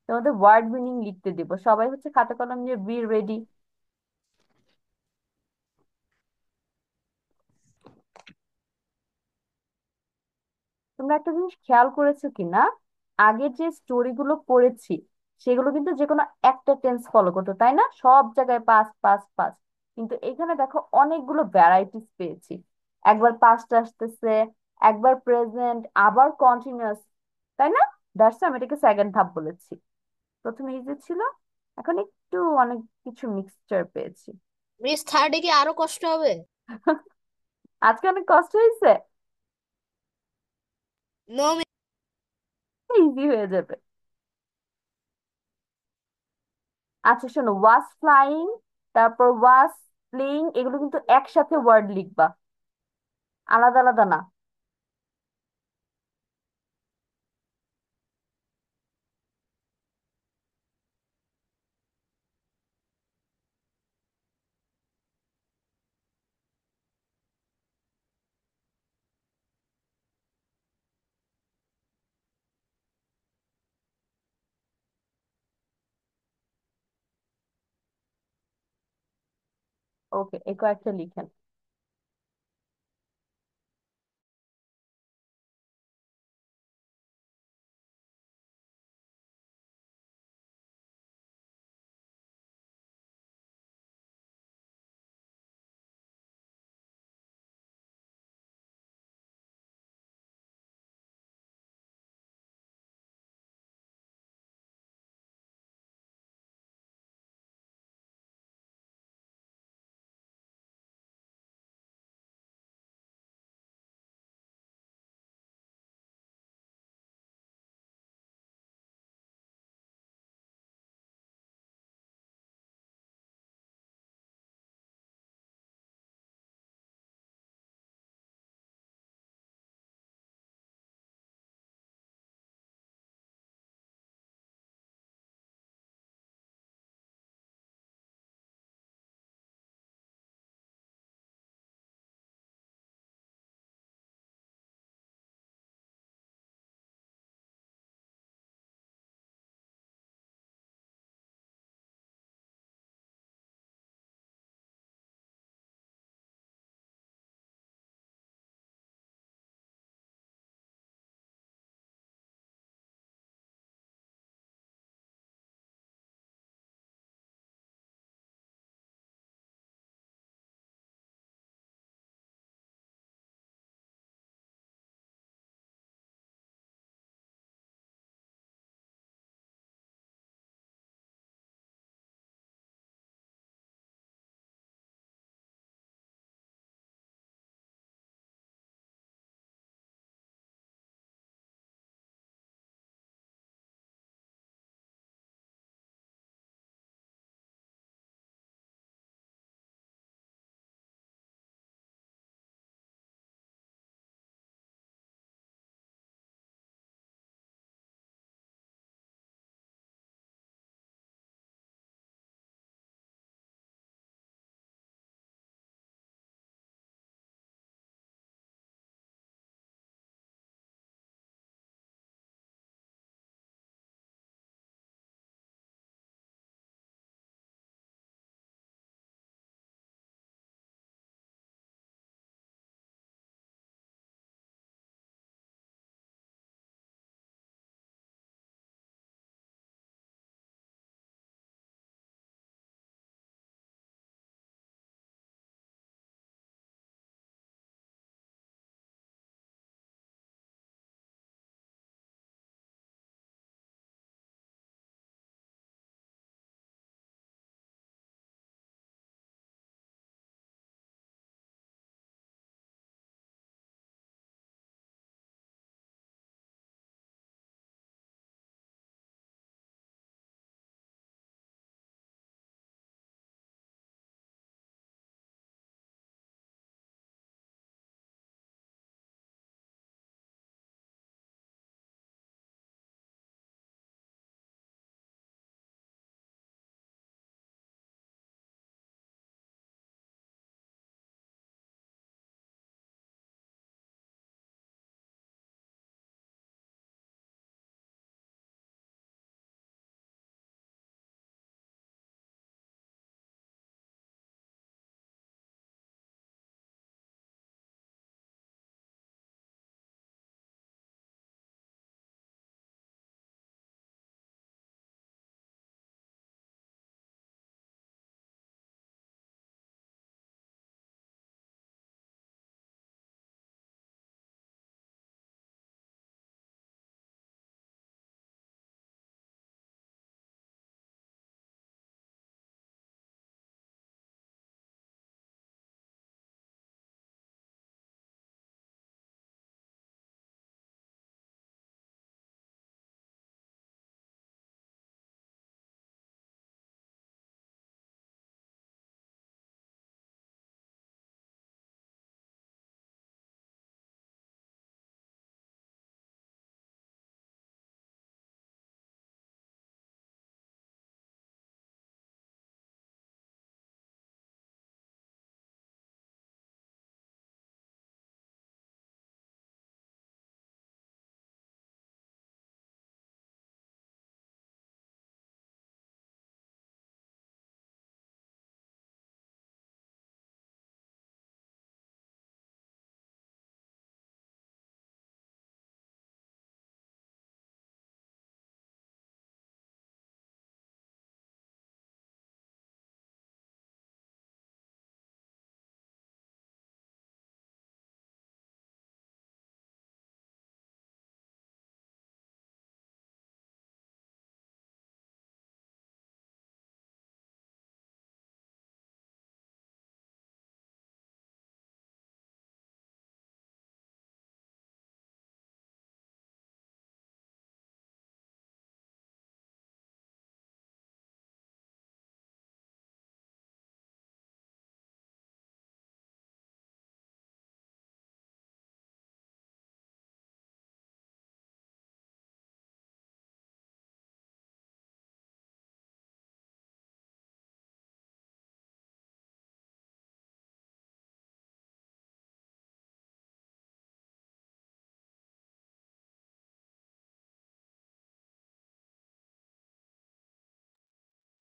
তোমাদের ওয়ার্ড মিনিং লিখতে দিব। সবাই হচ্ছে খাতা কলম নিয়ে বি রেডি। তোমরা একটা জিনিস খেয়াল করেছো কিনা, আগের যে স্টোরি গুলো পড়েছি সেগুলো কিন্তু যে কোনো একটা টেন্স ফলো করতো, তাই না? সব জায়গায় পাস্ট পাস্ট পাস্ট। কিন্তু এখানে দেখো অনেকগুলো ভ্যারাইটিস পেয়েছি। একবার পাস্ট আসতেছে, একবার প্রেজেন্ট, আবার কন্টিনিউয়াস, তাই না? দ্যাটস আমি এটাকে সেকেন্ড ধাপ বলেছি। প্রথমে ইজি ছিল, এখন একটু অনেক কিছু মিক্সচার পেয়েছি। মিস থার্ডে কি আরো কষ্ট হবে আজকে অনেক কষ্ট হয়েছে, নো ইজি হয়ে যাবে। আচ্ছা শোনো, ওয়াজ ফ্লাইং, তারপর ওয়াজ প্লেইং, এগুলো কিন্তু একসাথে ওয়ার্ড লিখবা, আলাদা আলাদা না। ওকে, এই কয়েকটা লিখেন।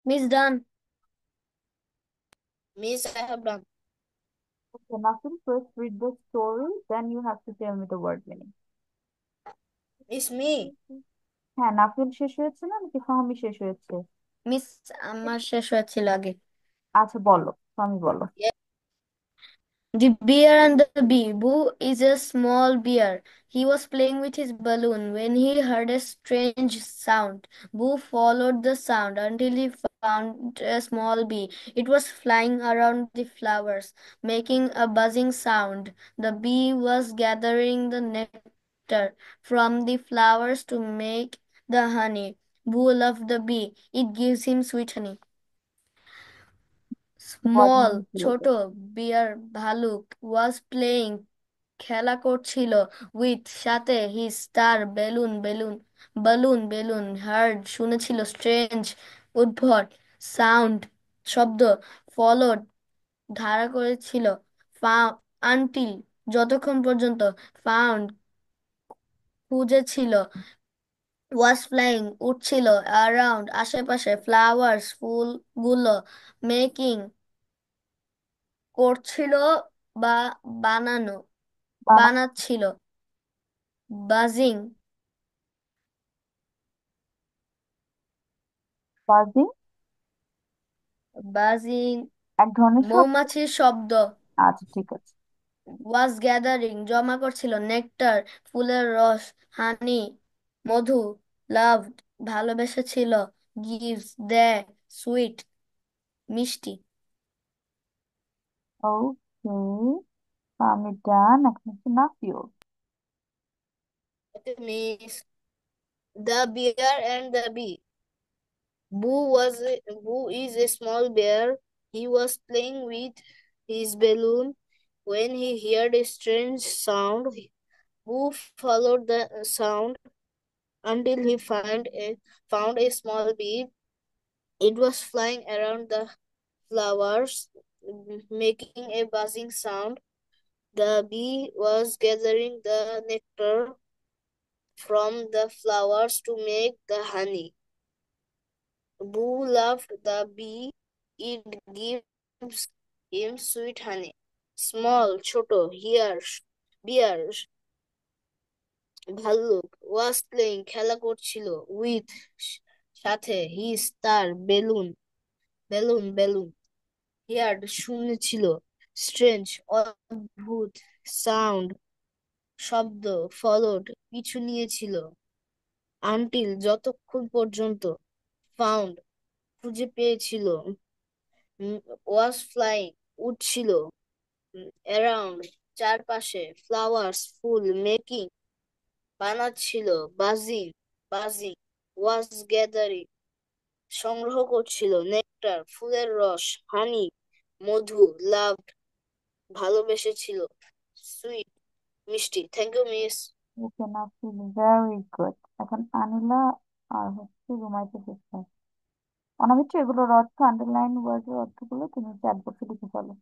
Miss done. Miss, I have done. Okay, Nafil, first read the story, then you have to tell me the word meaning. Miss, me. হ্যাঁ, নাফিল শেষ হয়েছে না নাকি ফাহমি শেষ হয়েছে? মিস আমার শেষ হয়েছিল আগে। আচ্ছা বলো, ফাহমি বলো। The Bear and the Bee. Boo is a small bear. He was playing with his balloon when he heard a strange sound. Boo followed the sound until he found a small bee. It was flying around the flowers, making a buzzing sound. The bee was gathering the nectar from the flowers to make the honey. Boo loved the bee. It gives him sweet honey. মজা small হয়েছিল ছোট তো। বিয়ার ভালুক was playing খেলা করছিল with সাথে he star balloon balloon balloon balloon heard শুনেছিল strange উদ্ভট সাউন্ড শব্দ ফলোড ধারা করেছিল আনটিল যতক্ষণ পর্যন্ত ফাউন্ড খুঁজেছিল ওয়াজ ফ্লাইং উড়ছিল অ্যারাউন্ড আশেপাশে ফ্লাওয়ার্স ফুলগুলো মেকিং করছিল বা বানানো বানা বানাচ্ছিল বাজিং বাজিং বাজিং এক ধরনের শব্দ। মৌমাছির শব্দ আচ্ছা ঠিক আছে। ওয়াজ গ্যাদারিং জমা করছিল নেকটার ফুলের রস হানি মধু লাভড ভালোবেসেছিল গিভস দেয় সুইট মিষ্টি ওকে, আমি ডান, এখন হচ্ছে নাফিও। Okay, Miss. The Bear and the Bee. Boo is a small bear. He was playing with his balloon when he heard a strange sound. Boo followed the sound until he found a small bee. It was flying around the flowers, making a buzzing sound. The bee was gathering the nectar from the flowers to make the honey. Boo loved the bee. It gives him sweet honey. Small, ছোট, বিয়ার, ভাল্লুক, was playing, খেলা করছিল, with, সাথে, his, তার, balloon, heard, শুনেছিল, strange, অদ্ভুত, sound, শব্দ, followed, পিছু নিয়েছিল, until, যতক্ষণ পর্যন্ত, found, খুঁজে পেয়েছিল, was flying, উড়ছিল, around, চারপাশে, flowers, full, making, বানাচ্ছিল, buzzing, was gathering, সংগ্রহ করছিল, নেকটার, ফুলের রস, হানি, মধু, লাভড, ভালোবেসেছিল, সুইট, মিষ্টি। Thank you miss. Okay Nafil, very good. এখন আনিলা আর হচ্ছে রুমাইতে শেষ। অনামিত্র, এগুলোর অর্থ, আন্ডারলাইন ওয়ার্ডের অর্থগুলো তুমি চ্যাট বক্সে লিখে ফেলো।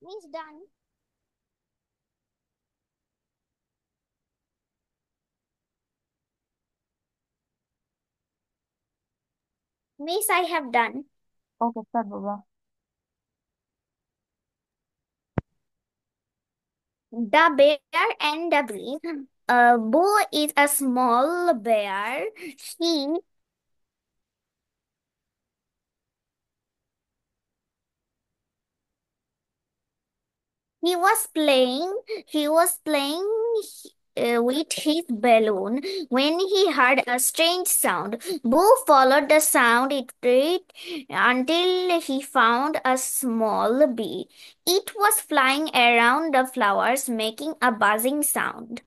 Miss done. Miss, I have done. Okay, start, Baba. The Bear and the Bee. Boo is a small bear. He he was playing he was playing with his balloon when he heard a strange sound. Boo followed the sound until he found a small bee. It was flying around the flowers, making a buzzing sound.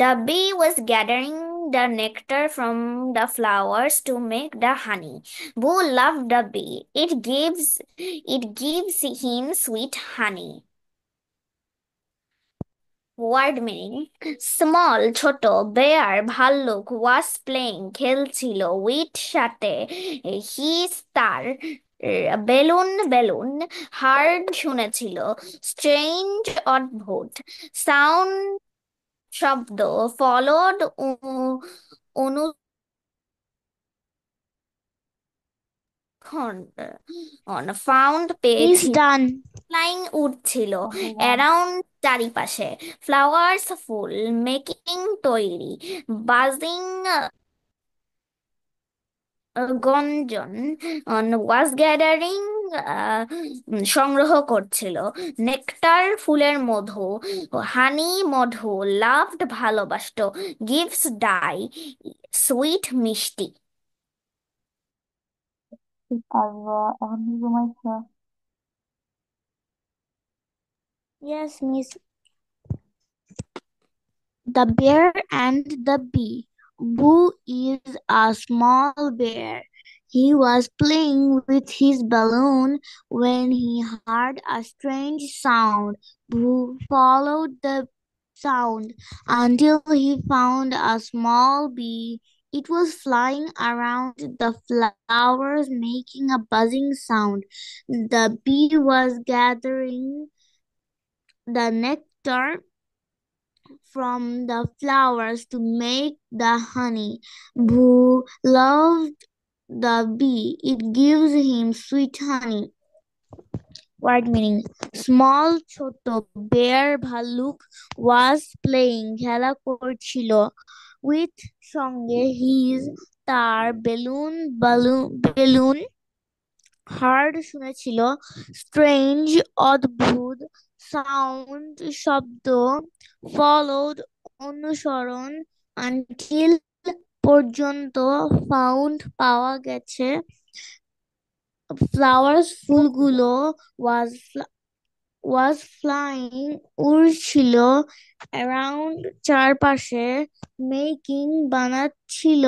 The bee was gathering the nectar from the flowers to make the honey. Boo loved the bee. It gives him sweet honey. Word meaning: small ছোট bear ভাল্লুক was playing খেলছিল with সাথে his তার balloon heard শুনেছিল strange অদ্ভুত sound শব্দ followed অনুক্ষণ found Miss পেয়েছিল done. flying উড়ছিল Everyone. around চারিপাশে flowers ফুল making তৈরি buzzing গঞ্জন was gathering সংগ্রহ করছিল নেকটার ফুলের মধু হানি মধু লাভড ভালোবাসতো গিভস ডাই সুইট মিষ্টি এখন কি ঘুমাইছো? Yes, Miss. The Bear and the Bee. Boo is a small bear. He was playing with his balloon when he heard a strange sound. Boo followed the sound until he found a small bee. It was flying around the flowers, making a buzzing sound. The bee was gathering the nectar from the flowers to make the honey. Boo loved the bee. It gives him sweet honey. Word meaning: small ছোট bear ভাল্লুক was playing খেলা করছিল with সঙ্গে his তার balloon heard শুনেছিল strange অদ্ভুত sound শব্দ followed অনুসরণ until পর্যন্ত found পাওয়া গেছে flowers ফুলগুলো was flying উড়ছিল around চারপাশে making বানাচ্ছিল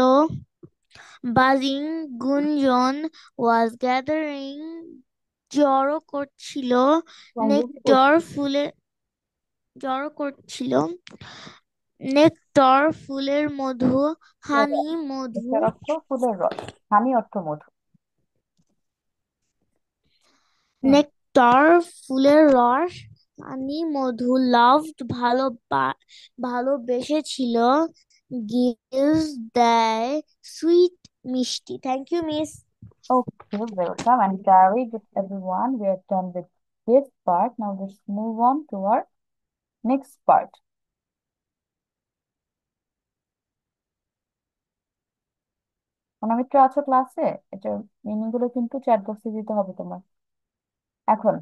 buzzing গুঞ্জন was gathering জড়ো করছিল নেকটার ফুলের মধু হানি মধু নেকটার অর্থ ফুলের রস, হানি অর্থ মধু। নেকটার ফুলের রস হানি মধু লাভড ভালোবেসেছিল গিভস দেয় সুইট মিষ্টি। Thank you miss. Okay, welcome and very good everyone. We are done with this part. Now let's move on to our next part. অনামিত্র আছো ক্লাসে? এটার মিনিং গুলো কিন্তু চ্যাট বক্সে দিতে হবে তোমার এখন।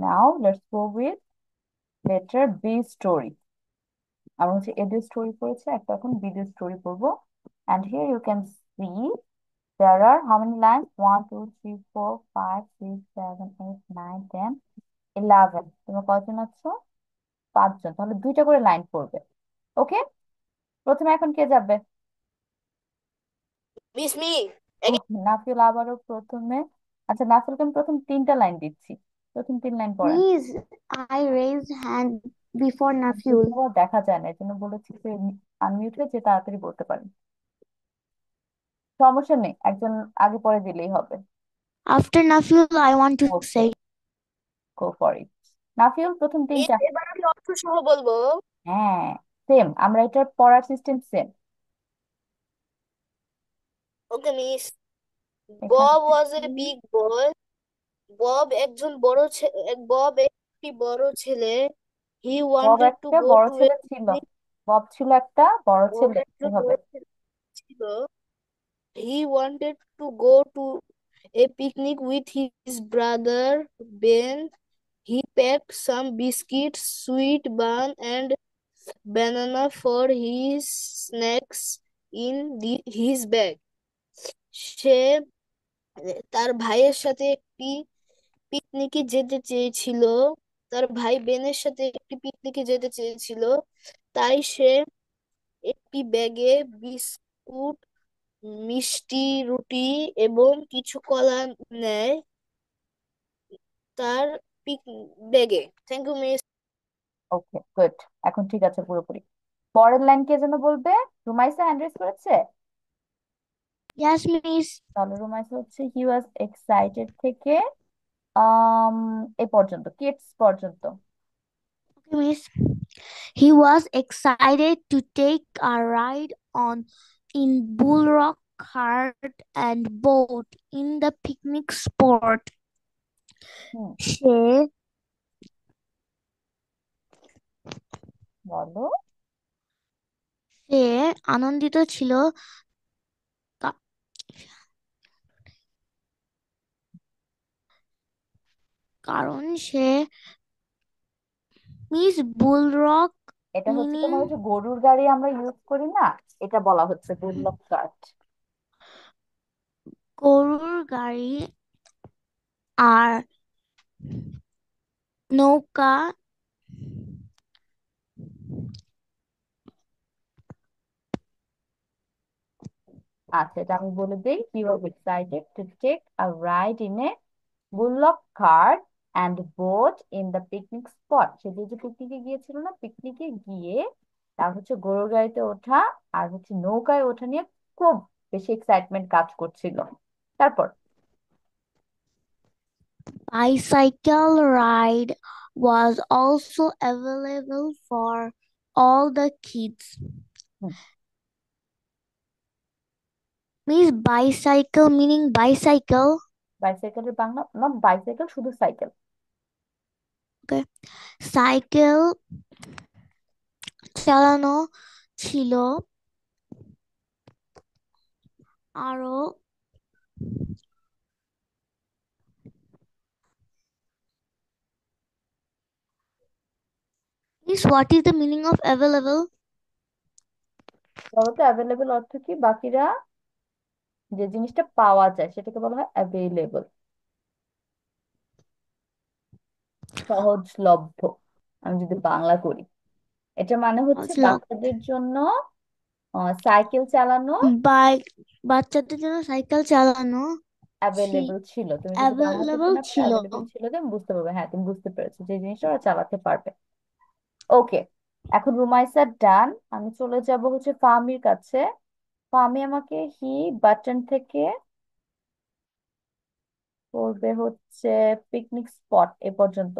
Now let's go with letter B story. আমরা হচ্ছে A দিয়ে স্টোরি পড়েছি, একটা এখন B দিয়ে স্টোরি পড়বো। And here you can see there are how many lines? 1, 2, 3, 4, 5, 6, 7, 8, 9, 10, 11. তোমরা কয়জন আছো? 5 জন। তাহলে 2টা করে লাইন পড়বে। ওকে, প্রথমে এখন কে যাবে? Miss me. নাফিল আবারও প্রথমে। আচ্ছা, নাফিলকে আমি প্রথম 3টা লাইন দিচ্ছি, প্রথম 3 লাইন পড়েন। Miss I raised hand before Nafiul. দেখা যায় না, এই জন্য বলেছি যে আনমিউট হয়ে যে তাড়াতাড়ি বলতে পারেন। সমস্যা নেই, একজন আগে পরে দিলেই হবে। After Nafiul I want to okay, say. Go for it. Nafil প্রথম 3টা। এবার আমি অর্থ সহ বলবো। হ্যাঁ, সেম, আমরা এটার পড়ার সিস্টেম সেম। ওকে মিস। এখান Bob was থেকে a big boy. বব একটি বড় ছেলে. He বব wanted to একটা go বড় to a ছেলে ছিল। picnic. বব ছিল একটা বড় বব ছেলে একজন এভাবে। বড় ছেলে ছিল. He wanted to go to a picnic with his brother Ben. He packed some biscuits, sweet bun, and banana for his snacks in his bag. সে তার ভাইয়ের সাথে একটি পিকনিকে যেতে চেয়েছিল. তার ভাই বেনের সাথে একটি পিকনিকে যেতে চেয়েছিল. তাই সে একটি ব্যাগে বিস্কুট, মিষ্টি, রুটি এবং কিছু কলা নেয় তার পিক ব্যাগে. Thank you miss. Okay, good. এখন ঠিক আছে পুরোপুরি। পরের লাইন কে যেন বলবে? রুমাইসা হ্যান্ড রেজ করেছে। Yes, miss. তাহলে রুমাইসা হচ্ছে হি ওয়াজ এক্সাইটেড থেকে আম এই পর্যন্ত, কিডস পর্যন্ত। Okay, miss. He was excited to take a ride on in Bull Rock cart and boat in the picnic spot. হুম, সে বলো। সে আনন্দিত ছিল কা- কারণ সে মিস বুলরক এটা হচ্ছে মিনিং তোমার ওই যে গরুর গাড়ি আমরা ইউজ করি না, এটা বলা হচ্ছে বুললক কার্ট। গরুর গাড়ি আর নৌকা আচ্ছা, এটা আমি বলে দিই। He was excited to take a ride in a bullock cart and boat in the picnic spot. সে যে পিকনিকে গিয়েছিল না, পিকনিকে গিয়ে তার হচ্ছে গরুর গাড়িতে ওঠা আর হচ্ছে নৌকায় ওঠা নিয়ে খুব বেশি এক্সাইটমেন্ট কাজ করছিল। তারপর bicycle ride was also available for all the kids. Miss bicycle meaning bicycle. বাইসাইকেলের বাংলা নট বাইসাইকেল, শুধু সাইকেল। Okay. সাইকেল চালানো ছিল আরো. Miss, what is the meaning of available? বলতো অ্যাভেলেবল অর্থ কি? বাকিরা যে জিনিসটা পাওয়া যায় সেটাকে বলা হয় অ্যাভেলেবল, সহজলভ্য। আমি যদি বাংলা করি, এটা মানে হচ্ছে Log. বাচ্চাদের জন্য সাইকেল চালানো বাইক বাচ্চাদের জন্য সাইকেল চালানো অ্যাভেলেবল ছিল। তুমি যদি বাংলাতে অ্যাভেলেবল শোনাবে ছিল. অ্যাভেলেবল ছিল, তুমি বুঝতে পারবে। হ্যাঁ, তুমি বুঝতে পেরেছো যে জিনিসটা ওরা চালাতে পারবে। ওকে, এখন রুমাইসার ডান। আমি চলে যাব হচ্ছে ফাহমির কাছে। ফাহমি আমাকে হি বাটন থেকে বলবে হচ্ছে পিকনিক স্পট এ পর্যন্ত।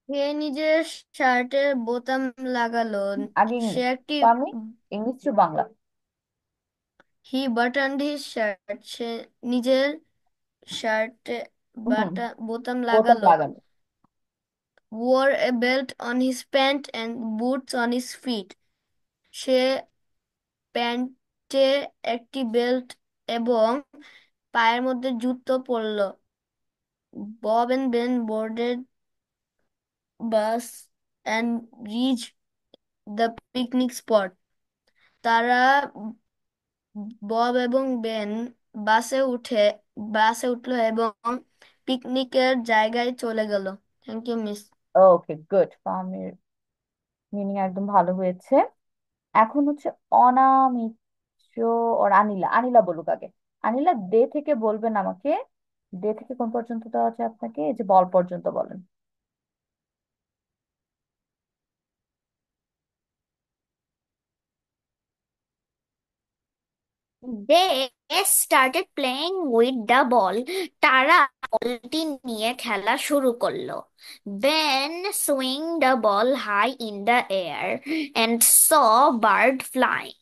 সে নিজের শার্টের বোতাম লাগালো. আগে সে ইংলিশ। একটি Fahmi, English to Bangla. He buttoned his shirt. সে নিজের শার্টে হুম, বোতাম বোতাম লাগালো. লাগানো। wore a belt on his pant and boots on his feet. সে প্যান্টে একটি বেল্ট এবং পায়ের মধ্যে জুতো পরলো. Bob and Ben boarded bus and reached the picnic spot. তারা বব এবং বেন বাসে উঠে বাসে উঠলো এবং পিকনিকের জায়গায় চলে গেল. Thank you miss. Okay, good. ফাহমির মিনিং একদম ভালো হয়েছে। এখন হচ্ছে অনামিত্র ওর আনিলা। আনিলা বলুক আগে। আনিলা দে থেকে বলবেন আমাকে। দে থেকে কোন পর্যন্ত দেওয়া আছে আপনাকে? এই যে বল পর্যন্ত বলেন। They started playing with the ball. তারা বলটি নিয়ে খেলা শুরু করলো. Ben swing the ball high in the air and saw bird flying.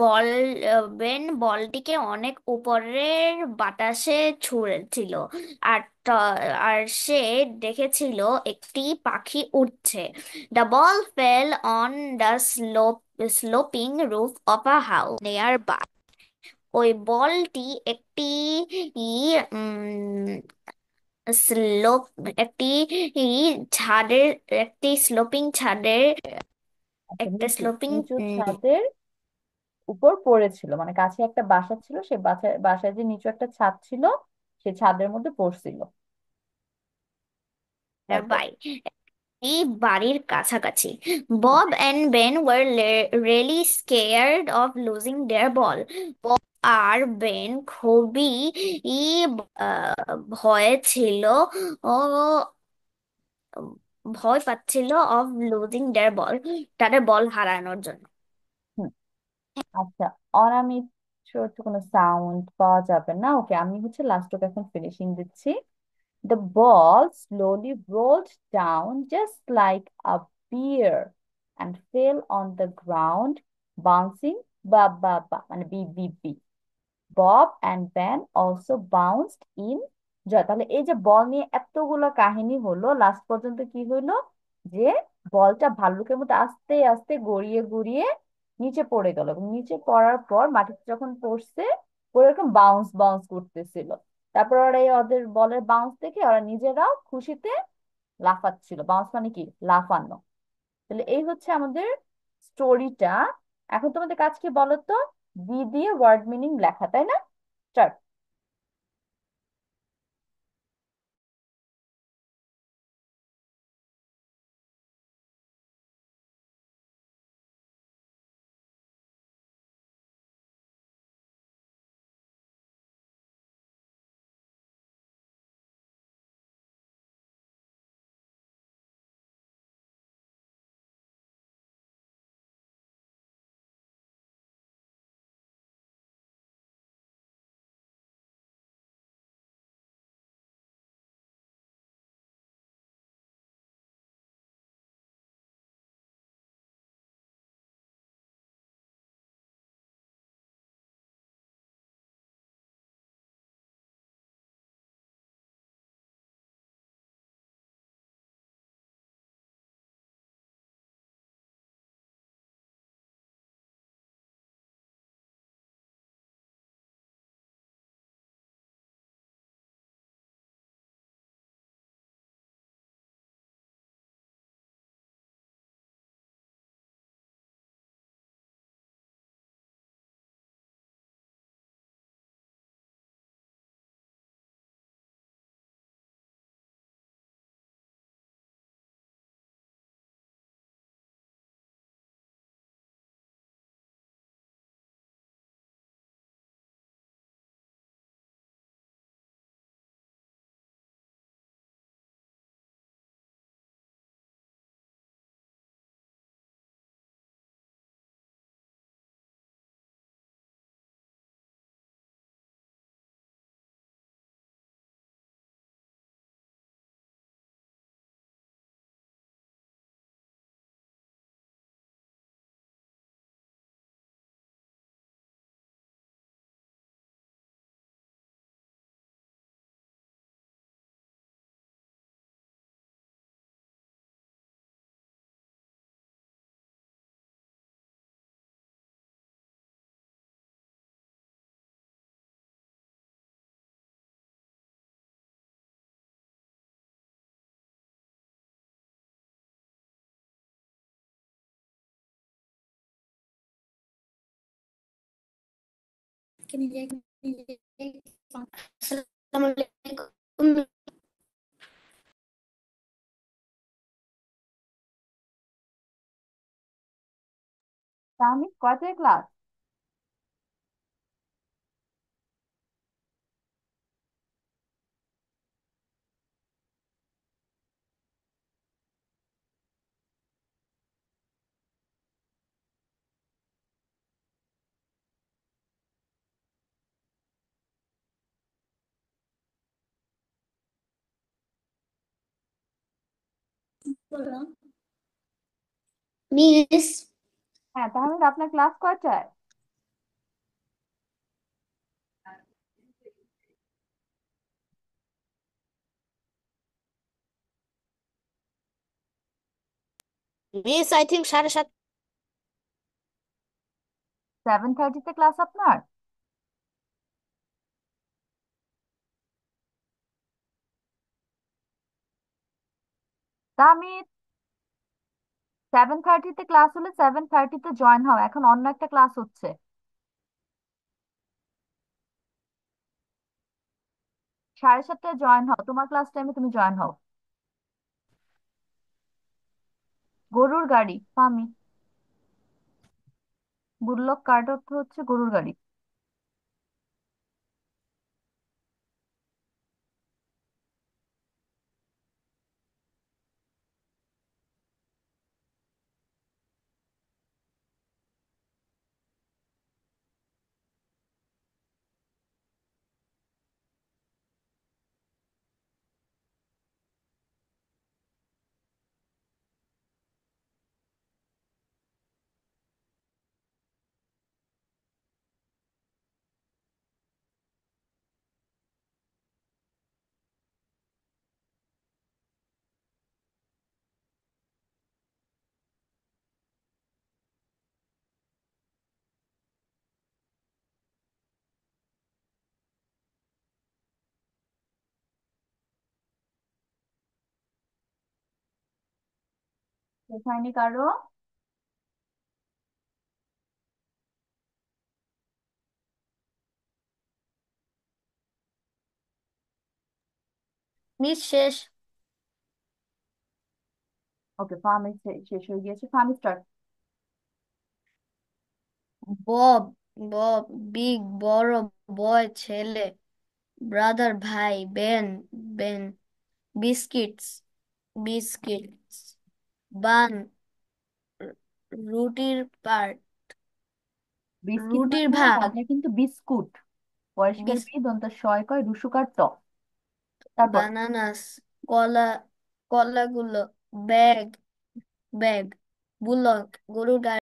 বল বেন বলটিকে অনেক উপরের বাতাসে ছুঁড়েছিল আর আর সে দেখেছিল একটি পাখি উঠছে। The ball fell on the sloping roof of a house nearby. ওই বলটি একটি ই, উম, স্লোপ একটি ছাদের একটি স্লোপিং ছাদের আচ্ছা, একটা নিচু স্লোপিং নিচু ছাদের উপর পড়েছিল, মানে কাছে একটা বাসা ছিল, সে বাসায় যে নিচু একটা ছাদ ছিল, সে ছাদের মধ্যে পড়ছিল। তারপর বাই এই বাড়ির কাছাকাছি। Bob and Ben were really scared of losing their ball. Bob আর বেন খুবই ভয়ে ছিল, ও ভয় পাচ্ছিল অফ লুজিং দেয়ার বল, তাদের বল হারানোর জন্য। হুম, আচ্ছা, অনামিত তো কোনো সাউন্ড পাওয়া যাবে না। ওকে, আমি হচ্ছে লাস্ট ওকে এখন ফিনিশিং দিচ্ছি। The ball slowly rolled down just like a beer and fell on the ground, bouncing ba ba ba, মানে B B B. Bob and Ben also bounced in joy. তাহলে এই যে বল নিয়ে এতগুলো কাহিনী হলো, লাস্ট পর্যন্ত কি হইলো, যে বলটা ভাল্লুকের মতো আস্তে আস্তে গড়িয়ে গড়িয়ে নিচে পড়ে গেল, এবং নিচে পড়ার পর মাটিতে যখন পড়ছে, পড়ে এরকম বাউন্স বাউন্স করতেছিল। তারপর ওরা এই ওদের বলের বাউন্স দেখে ওরা নিজেরাও খুশিতে লাফাচ্ছিল। বাউন্স মানে কি? লাফানো। তাহলে এই হচ্ছে আমাদের স্টোরিটা। এখন তোমাদের কাজ কি বলো তো? বি দিয়ে ওয়ার্ড মিনিং লেখা, তাই না? স্টার্ট। আসসালামু আলাইকুম। তাহমিদ কয়টায় ক্লাস? মিস হ্যাঁ, তাহলে আপনার ক্লাস কয়টায়? Miss I think 7:30। 7:30-তে ক্লাস আপনার? তামিদ, 7:30-তে ক্লাস হলে 7:30-তে জয়েন হও, এখন অন্য একটা ক্লাস হচ্ছে। 7:30-টায় জয়েন হও, তোমার ক্লাস টাইমে তুমি জয়েন হও। গরুর গাড়ি ফামি, বুল্লক কার্ট অর্থ হচ্ছে গরুর গাড়ি। শেখায়নি কারো? মিস শেষ। ওকে, ফার্মে শেষ হয়ে গিয়েছে, ফার্মে স্টার্ট। বব, বব, বিগ, বড়, বয়, ছেলে, ব্রাদার, ভাই, বেন, বেন, বিস্কিটস, বিস্কিটস, বান, রুটির পার্ট, বিস্কিট রুটির মানে হয় না, ভাগ, এটা কিন্তু বিস্কুট। পরিষ্কার বিস বি, দন্ত সয় কয়, রুসুকার ত। তারপর বানানাস, কলা, কলাগুলো, ব্যাগ, ব্যাগ, বুলক, গরুর গাড়ি।